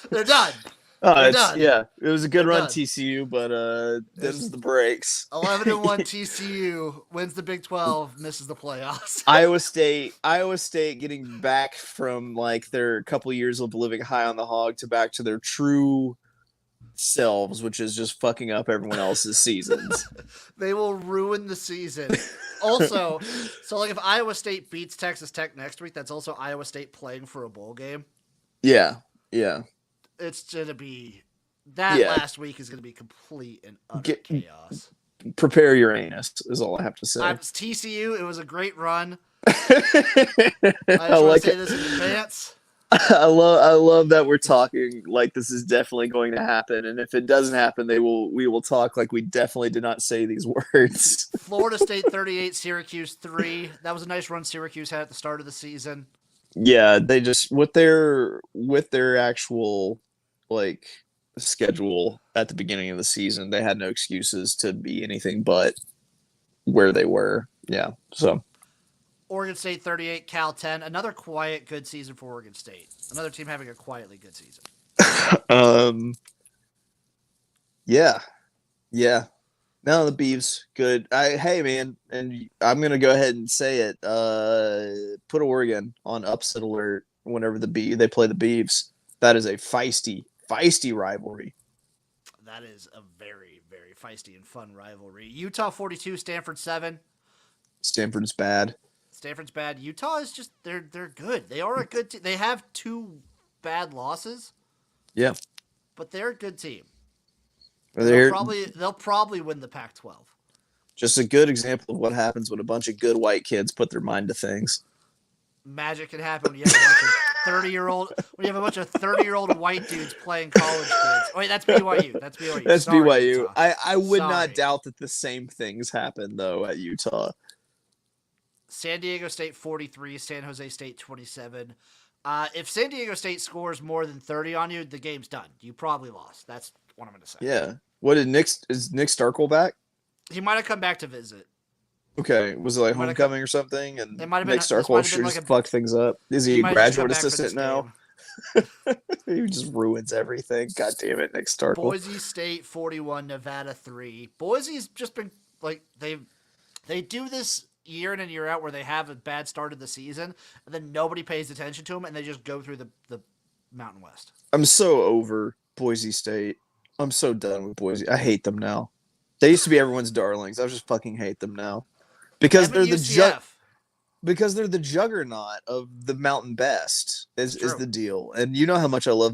They're done. It was a good run, done. TCU, but this is the breaks. 11-1 TCU wins the Big 12, misses the playoffs. Iowa State getting back from their couple years of living high on the hog to back to their true selves, which is just fucking up everyone else's seasons. They will ruin the season. Also, if Iowa State beats Texas Tech next week, that's also Iowa State playing for a bowl game. Yeah. It's going to be last week is going to be complete and utter chaos. Prepare your anus is all I have to say. It's TCU. It was a great run. I just want to say this in advance. I love that we're talking like this is definitely going to happen, and if it doesn't happen, we will talk like we definitely did not say these words. Florida State 38, Syracuse 3. That was a nice run Syracuse had at the start of the season. Yeah, they just with their actual schedule at the beginning of the season, they had no excuses to be anything but where they were. Yeah, so. Oregon State 38, Cal 10. Another quiet, good season for Oregon State. Another team having a quietly good season. Yeah. No, the Beavs, good. Hey, man, and I'm going to go ahead and say it. Put Oregon on upset alert whenever they play the Beavs. That is a feisty rivalry. That is a very, very feisty and fun rivalry. Utah 42, Stanford 7. Stanford's bad. Utah is just they're good. They are a good team. They have 2 bad losses. Yeah. But they're a good team. They'll probably win the Pac-12. Just a good example of what happens when a bunch of good white kids put their mind to things. Magic can happen when you have a bunch of 30-year-old when you have a bunch of 30-year-old white dudes playing college kids. Wait, that's BYU. That's BYU. That's Sorry, BYU. Utah. I would Sorry. not doubt that the same things happen though at Utah. San Diego State 43, San Jose State 27. If San Diego State scores more than 30 on you, the game's done. You probably lost. That's what I'm going to say. Yeah. What is Nick Starkel back? He might have come back to visit. Okay. Was it like Might have homecoming or something? And It might have Nick been- this Starkel might have been should like a- fuck things up. Is he a might just come graduate back for this assistant now? game. He just ruins everything. God damn it, Nick Starkel. Boise State 41, Nevada 3. Boise's just been like they do this year in and year out where they have a bad start of the season and then nobody pays attention to them and they just go through the Mountain West. I'm so over Boise State. I'm so done with Boise. I hate them now. They used to be everyone's darlings. I just fucking hate them now because Them they're and the UCF. because they're the juggernaut of the Mountain Best is True. the deal. And you know how much I love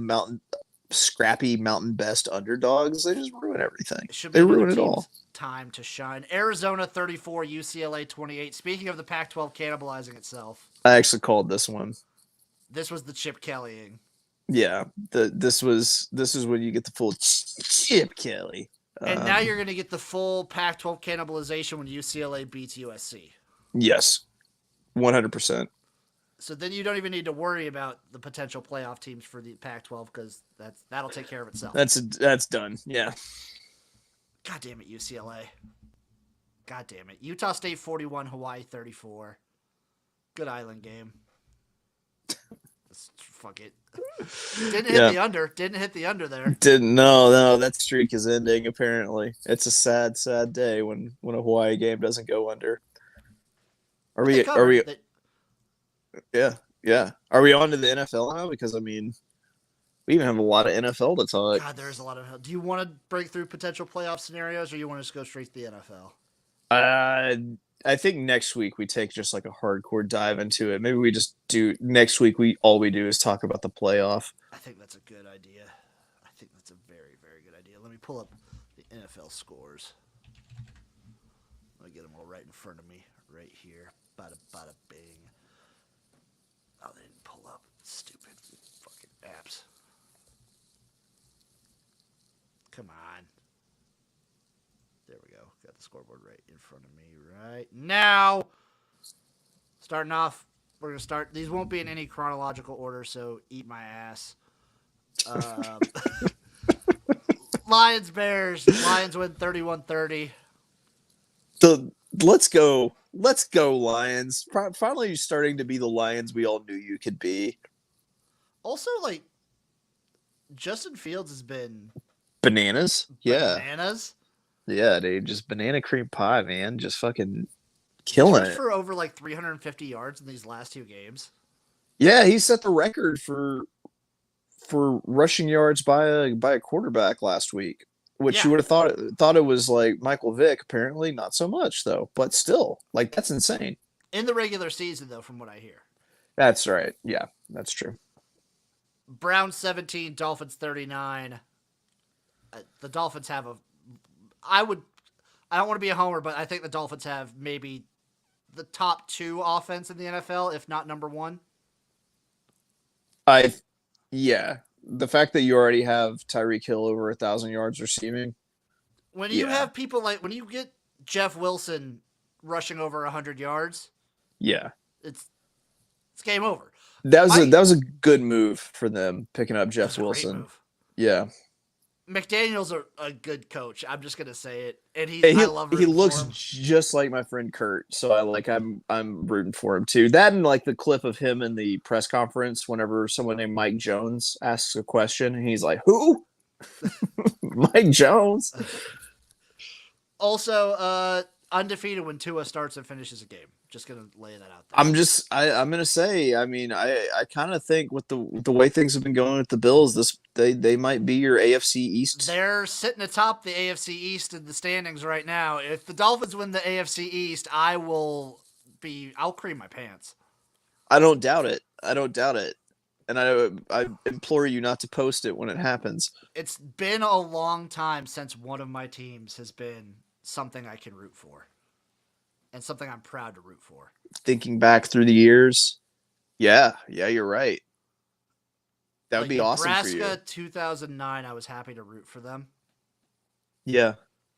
scrappy Mountain Best underdogs. They just ruin everything. It should be They another ruin it team's all. time to shine. Arizona 34, UCLA 28. Speaking of the Pac-12 cannibalizing itself, I actually called this one. this was the Chip Kellying. Yeah, this is when you get the full Chip Kelly. And now you're going to get the full Pac-12 cannibalization when UCLA beats USC. Yes, 100%. So then you don't even need to worry about the potential playoff teams for the Pac-12 because that'll take care of itself. That's done. Yeah. God damn it, UCLA. God damn it. Utah State 41, Hawaii 34. Good island game. Fuck it. Didn't hit the under. Didn't hit the under there. No, that streak is ending apparently. It's a sad day when a Hawaii game doesn't go under. Are we Yeah. Are we on to the NFL now? Because I mean, we even have a lot of NFL to talk. God, there's a lot of. Do you want to break through potential playoff scenarios, or you want to just go straight to the NFL? I think next week we take just like a hardcore dive into it. Maybe we just do next week. All we do is talk about the playoff. I think that's a good idea. I think that's a very, very good idea. Let me pull up the NFL scores. Let me get them all right in front of me, right here. Bada bada bing. Oh, they didn't pull up. Stupid fucking apps. Come on. There we go. Got the scoreboard right in front of me right now. Starting off, we're going to start. These won't be in any chronological order, so eat my ass. Lions, Bears. Lions win 31-30. So let's go, Lions. Finally starting to be the Lions we all knew you could be. Also, like, Justin Fields has been Bananas. Yeah. bananas. Yeah, dude. Just banana cream pie, man. Just fucking killing it. For over like 350 yards in these last two games. Yeah, he set the record for rushing yards by a quarterback last week, which you would have thought it was like Michael Vick. Apparently, not so much though. But still, like that's insane. In the regular season, though, from what I hear. That's right. Yeah, that's true. Browns 17, Dolphins 39. The Dolphins have I don't want to be a homer, but I think the Dolphins have maybe the top 2 offense in the NFL, if not number 1. Yeah. The fact that you already have Tyreek Hill over 1,000 yards receiving. When you have people like, when you get Jeff Wilson rushing over 100 yards, yeah, it's game over. That was a good move for them picking up Jeff Wilson. Yeah. McDaniel's a good coach. I'm just gonna say it, and he I love. He looks just like my friend Kurt, so I'm rooting for him too. That and like the clip of him in the press conference whenever someone named Mike Jones asks a question, and he's like, "Who? Mike Jones." Also, undefeated when Tua starts and finishes a game. Just gonna lay that out there. I'm gonna say. I mean, I kind of think with the way things have been going with the Bills, they might be your AFC East. They're sitting atop the AFC East in the standings right now. If the Dolphins win the AFC East, I'll cream my pants. I don't doubt it. And I implore you not to post it when it happens. It's been a long time since one of my teams has been something I can root for. And something I'm proud to root for. Thinking back through the years, yeah, you're right. That would be awesome for you. Nebraska 2009, I was happy to root for them. Yeah.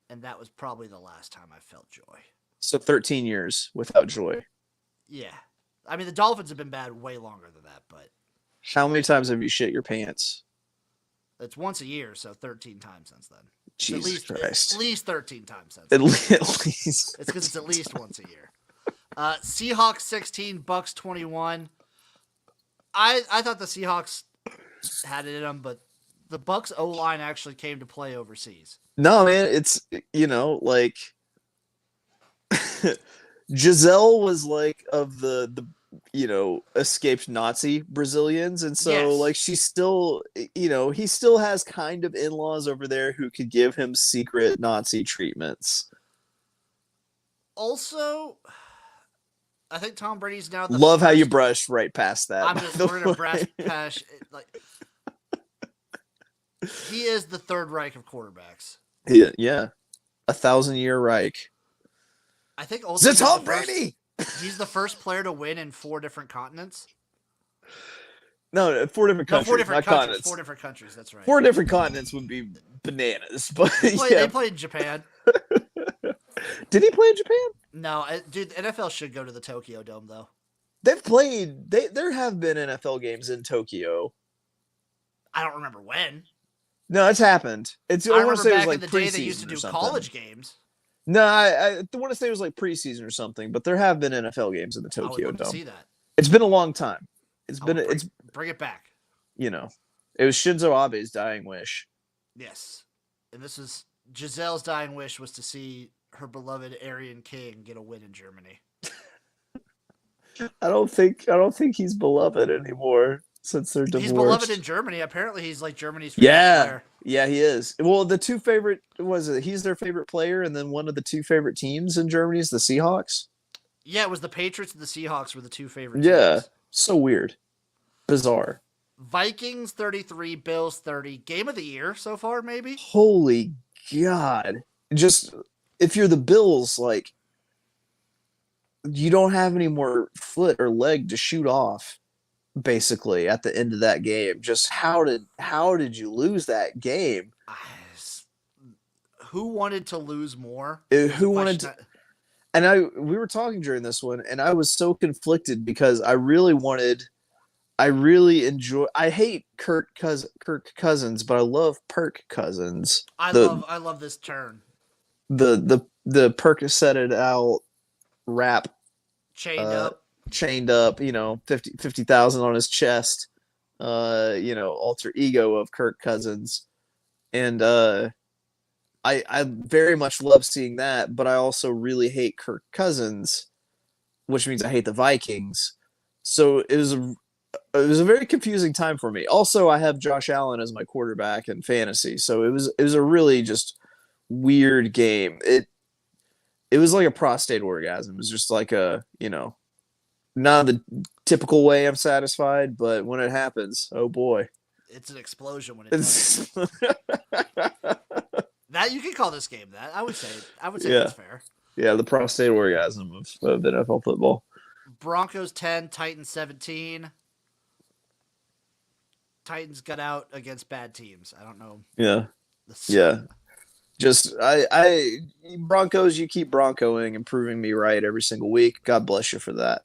And that was probably the last time I felt joy. So 13 years without joy. Yeah. I mean, the Dolphins have been bad way longer than that, but... How many times have you shit your pants? It's once a year, so 13 times since then. Jesus Christ. At least 13 times since then. At least. It's because it's at least once a year. Seahawks 16, Bucks 21. I thought the Seahawks had it in them, but the Bucks O-line actually came to play overseas. No, man, it's, Giselle was of the escaped Nazi Brazilians, and so yes. she's still, he still has kind of in-laws over there who could give him secret Nazi treatments. Also, I think Tom Brady's now Love how you brushed right past that. We're gonna brush past he is the Third Reich of quarterbacks. Yeah. 1,000-year Reich. I think also it's Tom Brady. He's the first player to win in 4 different continents. No, 4 different countries. 4 different countries. Continents. 4 different countries. That's right. 4 different continents would be bananas, but they played in Japan. Did he play in Japan? No, dude. The NFL should go to the Tokyo Dome though. They've played. There have been NFL games in Tokyo. I don't remember when. No, it's happened. I want to say it was in the day they used to do college games. No, I want to say it was preseason or something, but there have been NFL games in the Tokyo Dome. See that? It's been a long time. Bring it back. It was Shinzo Abe's dying wish. Yes, and this is Giselle's dying wish was to see her beloved Aryan King get a win in Germany. I don't think he's beloved anymore since they're divorced. He's beloved in Germany. Apparently, he's Germany's favorite player. Yeah, he is. Well, the 2 favorite he's their favorite player, and then one of the 2 favorite teams in Germany is the Seahawks. Yeah, it was the Patriots and the Seahawks were the 2 favorite teams. teams. So weird. Bizarre. Vikings 33, Bills 30. Game of the year so far, maybe? Holy God. Just, if you're the Bills, you don't have any more foot or leg to shoot off, basically, at the end of that game. Just how did you lose that game? Who wanted to lose more? Who wanted to... And we were talking during this one, and I was so conflicted because I really enjoy. I hate Kirk Cousins, but I love Perk Cousins. I love this turn. The Percocet out rap, chained up. 50,000 on his chest. Alter ego of Kirk Cousins, and I very much love seeing that, but I also really hate Kirk Cousins, which means I hate the Vikings. So it was a very confusing time for me. Also, I have Josh Allen as my quarterback in fantasy, so it was a really just weird game. It was like a prostate orgasm. It was just not the typical way I'm satisfied, but when it happens, oh boy. It's an explosion when it does. That you can call this game that. I would say that's fair. Yeah, the prostate orgasm of NFL football. Broncos 10, Titans 17. Titans got out against bad teams. I don't know. Yeah. Yeah. Just I Broncos, you keep broncoing and proving me right every single week. God bless you for that.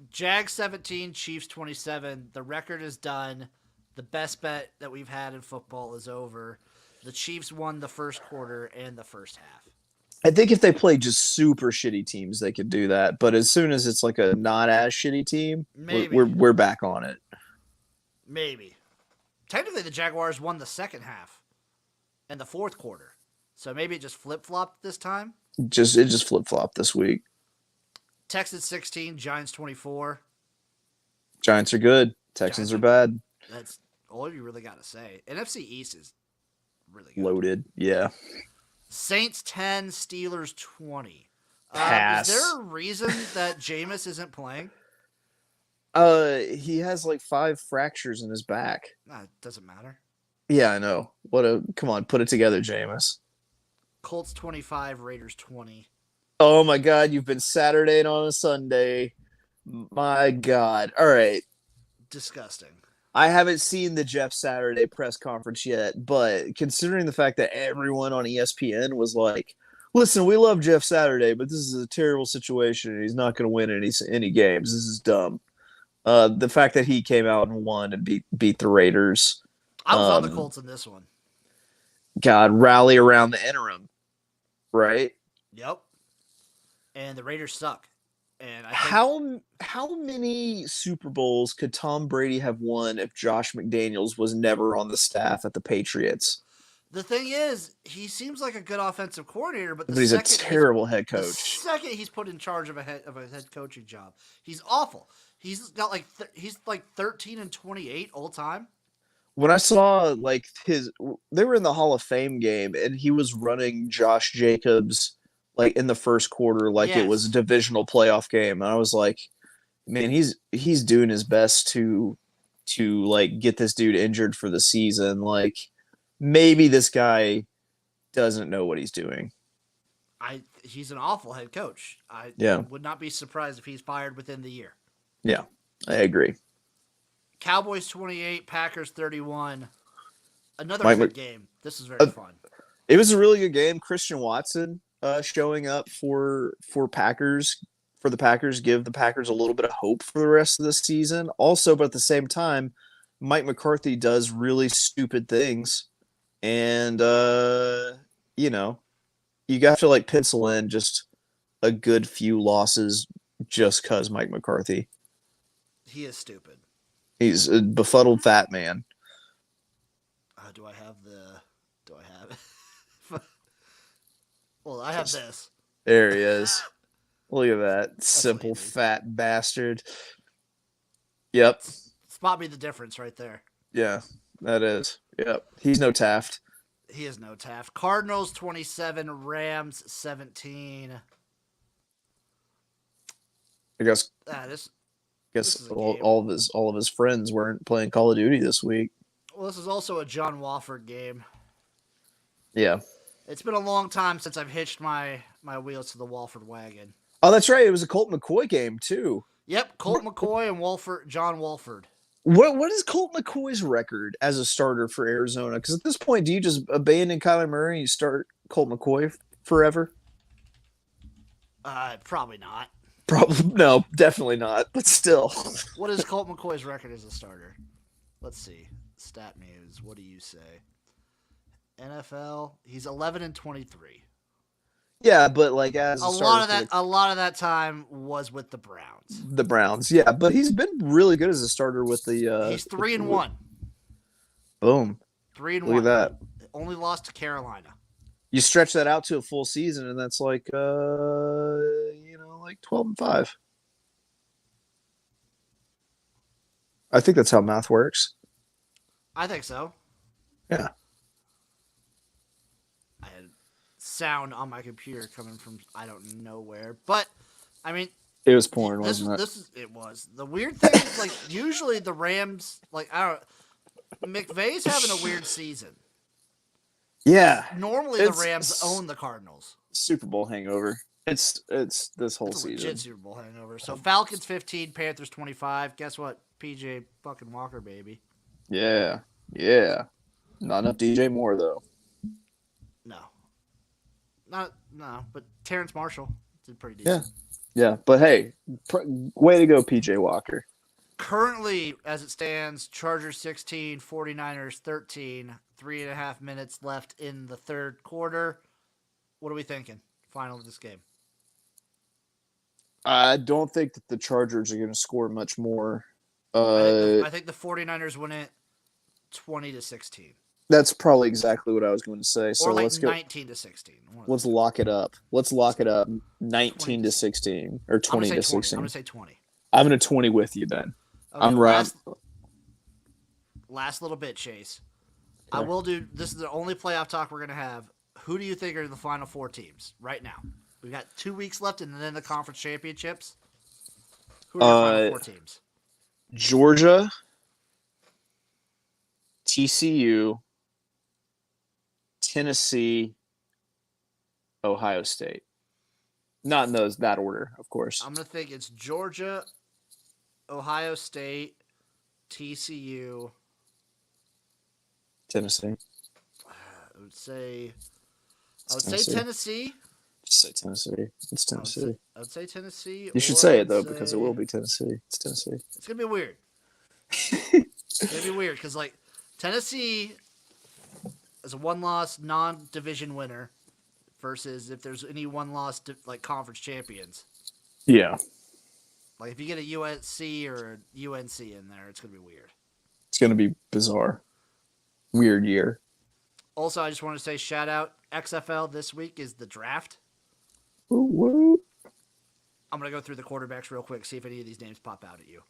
Jags 17, Chiefs 27. The record is done. The best bet that we've had in football is over. The Chiefs won the first quarter and the first half. I think if they play just super shitty teams, they could do that. But as soon as it's a not as shitty team, we're back on it. Maybe. Technically, the Jaguars won the second half and the fourth quarter. So maybe it just flip-flopped this time? It just flip-flopped this week. Texans 16, Giants 24. Giants are good. Texans are bad. That's all you really got to say. NFC East is really good. Loaded, yeah. Saints 10, Steelers 20. Pass. Is there a reason that Jameis isn't playing? He has 5 fractures in his back. It doesn't matter. Yeah, I know. Come on, put it together, Jameis. Colts 25, Raiders 20. Oh my God, you've been Saturdaying on a Sunday. My God. All right. Disgusting. I haven't seen the Jeff Saturday press conference yet, but considering the fact that everyone on ESPN was like, "Listen, we love Jeff Saturday, but this is a terrible situation, and he's not going to win any games. This is dumb." The fact that he came out and won and beat the Raiders. I was on the Colts in this one. God, rally around the interim, right? Yep. And the Raiders suck. And I think How many Super Bowls could Tom Brady have won if Josh McDaniels was never on the staff at the Patriots? the thing is, he seems like a good offensive coordinator, but He's a terrible head the coach. second he's put in charge of a head coaching job, he's awful. He's got he's like 13-28 all time. When I saw they were in the Hall of Fame game and he was running Josh Jacobs like in the first quarter like it was a divisional playoff game, and I was like, man, he's doing his best to like get this dude injured for the season. Like maybe this guy doesn't know what he's doing. He's an awful head coach. I would not be surprised if he's fired within the year. Yeah, I agree. Cowboys 28, Packers 31. Another good game. This is very fun. It was a really good game. Christian Watson showing up for the Packers, give the Packers a little bit of hope for the rest of the season. Also, but at the same time, Mike McCarthy does really stupid things, and you have to like pencil in just a good few losses just because Mike McCarthy. He is stupid. He's a befuddled fat man. Do I have it? Well, I have this. There he is. Look at that. Simple fat bastard. Yep. Spot me the difference right there. Yeah, that is. Yep. He's no Taft. He is no Taft. Cardinals 27, Rams 17. I guess all of his friends weren't playing Call of Duty this week. Well, this is also a John Wofford game. Yeah. It's been a long time since I've hitched my wheels to the Wofford wagon. Oh, that's right. It was a Colt McCoy game too. Yep, Colt McCoy and John Wofford. What is Colt McCoy's record as a starter for Arizona? Because at this point, do you just abandon Kyler Murray and you start Colt McCoy forever? Probably not. No, definitely not. But still, what is Colt McCoy's record as a starter? Let's see. Stat News. What do you say? NFL. He's 11-23. Yeah, but like a lot of that time was with the Browns. The Browns, yeah, but he's been really good as a starter with the. He's 3-1. Boom. 3-1. Look at that. Only lost to Carolina. You stretch that out to a full season, and that's like 12-5. I think that's how math works. I think so. Yeah. I had sound on my computer coming from I don't know where, but I mean, it was porn, wasn't it? It was. The weird thing is, like, usually the Rams, McVay's having a weird season. Yeah. Normally the Rams own the Cardinals. Super Bowl hangover. It's this whole season. Legit Super Bowl hangover. So Falcons 15, Panthers 25. Guess what? PJ fucking Walker, baby. Yeah. Yeah. Not enough DJ Moore though. No, but Terrence Marshall did pretty decent. Yeah, but hey, way to go, PJ Walker. Currently, as it stands, Chargers 16, 49ers 13, 3.5 minutes left in the third quarter. What are we thinking? Final of this game. I don't think that the Chargers are going to score much more. I think the 49ers win it 20-16. That's probably exactly what I was going to say. So let's go 19-16. Let's lock it up. 19-16 or 20-16. I'm going to say 20. I'm going to 20 with you then. Okay, I'm right. Last little bit, Chase. Okay. I will do. This is the only playoff talk we're going to have. Who do you think are the final four teams right now? We've got 2 weeks left and then the conference championships. Who are the final four teams? Georgia, TCU, Tennessee, Ohio State. Not in that order, of course. I'm going to think it's Georgia, Ohio State, TCU. Tennessee. I would say Tennessee. Tennessee. Just say Tennessee. It's Tennessee. I would say Tennessee. You should or say I'd it though, because it will be Tennessee. It's Tennessee. It's gonna be weird. It's gonna be weird because like Tennessee is a one-loss non-division winner versus if there's any one-loss like conference champions. Yeah. Like if you get a USC or a UNC in there, it's gonna be weird. It's gonna be bizarre. Weird year. Also, I just want to say shout out XFL this week is the draft. Woo woo. I'm going to go through the quarterbacks real quick, see if any of these names pop out at you.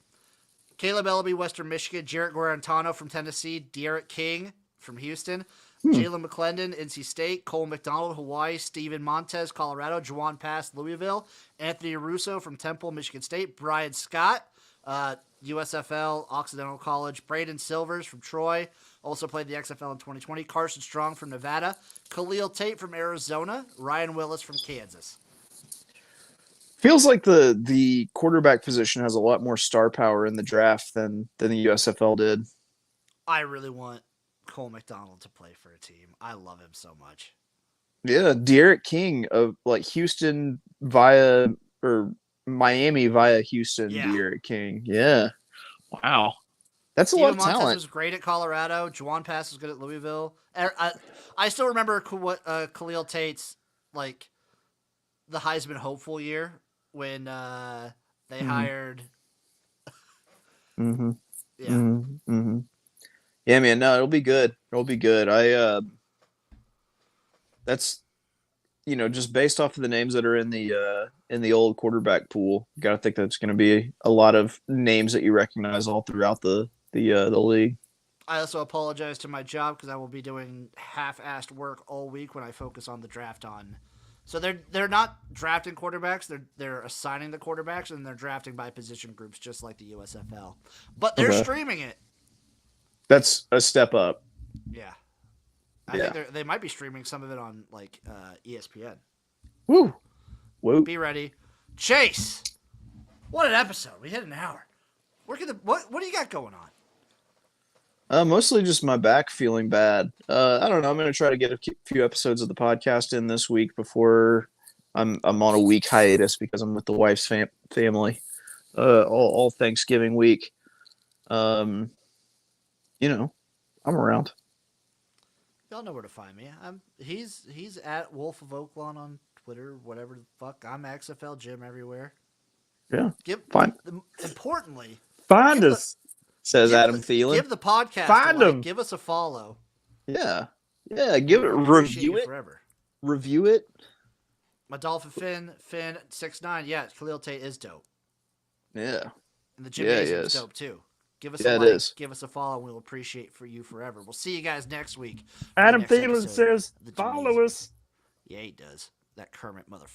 Caleb Ellaby, Western Michigan. Jarrett Guarantano from Tennessee. Derek King from Houston. Jalen McClendon, NC State. Cole McDonald, Hawaii. Steven Montez, Colorado. Juwan Pass, Louisville. Anthony Russo from Temple, Michigan State. Brian Scott, USFL, Occidental College. Braden Silvers from Troy. Also played the XFL in 2020. Carson Strong from Nevada. Khalil Tate from Arizona. Ryan Willis from Kansas. Feels like the quarterback position has a lot more star power in the draft than the USFL did. I really want Cole McDonald to play for a team. I love him so much. Yeah, Derek King of like Houston via or Miami via Houston. Yeah. Derek King. Yeah. Wow. That's a Steven lot of Montez talent. was great at Colorado. Juwan Pass was good at Louisville. I still remember what Khalil Tate's like the Heisman hopeful year when they hired. Mm-hmm. Yeah. Mm-hmm. Mm-hmm. Yeah, man. No, it'll be good. It'll be good. That's just based off of the names that are in the old quarterback pool. You got to think that's going to be a lot of names that you recognize all throughout the league. I also apologize to my job because I will be doing half-assed work all week when I focus on the draft on. So they're not drafting quarterbacks. They're assigning the quarterbacks and they're drafting by position groups just like the USFL. But they're streaming it. That's a step up. Yeah. I think they might be streaming some of it on like ESPN. Woo. Woo. Be ready. Chase. What an episode. We hit an hour. What do you got going on? Mostly just my back feeling bad. I don't know. I'm going to try to get a few episodes of the podcast in this week before I'm on a week hiatus because I'm with the wife's family all Thanksgiving week. I'm around. Y'all know where to find me. He's at Wolf of Oaklawn on Twitter, whatever the fuck. I'm XFL Jim everywhere. Yeah. Importantly, find us. Says Adam Thielen. Give the podcast Find a like. him. Give us a follow. Yeah. Yeah. Give it a review it. Forever. Review it. My Dolphin Finn 6'9". Yeah, Khalil Tate is dope. Yeah. And the Jimnasium is dope too. Give us a like. It is. Give us a follow. We'll appreciate for you forever. We'll see you guys next week. Adam Thielen says, follow us. Yeah, he does. That Kermit motherfucker.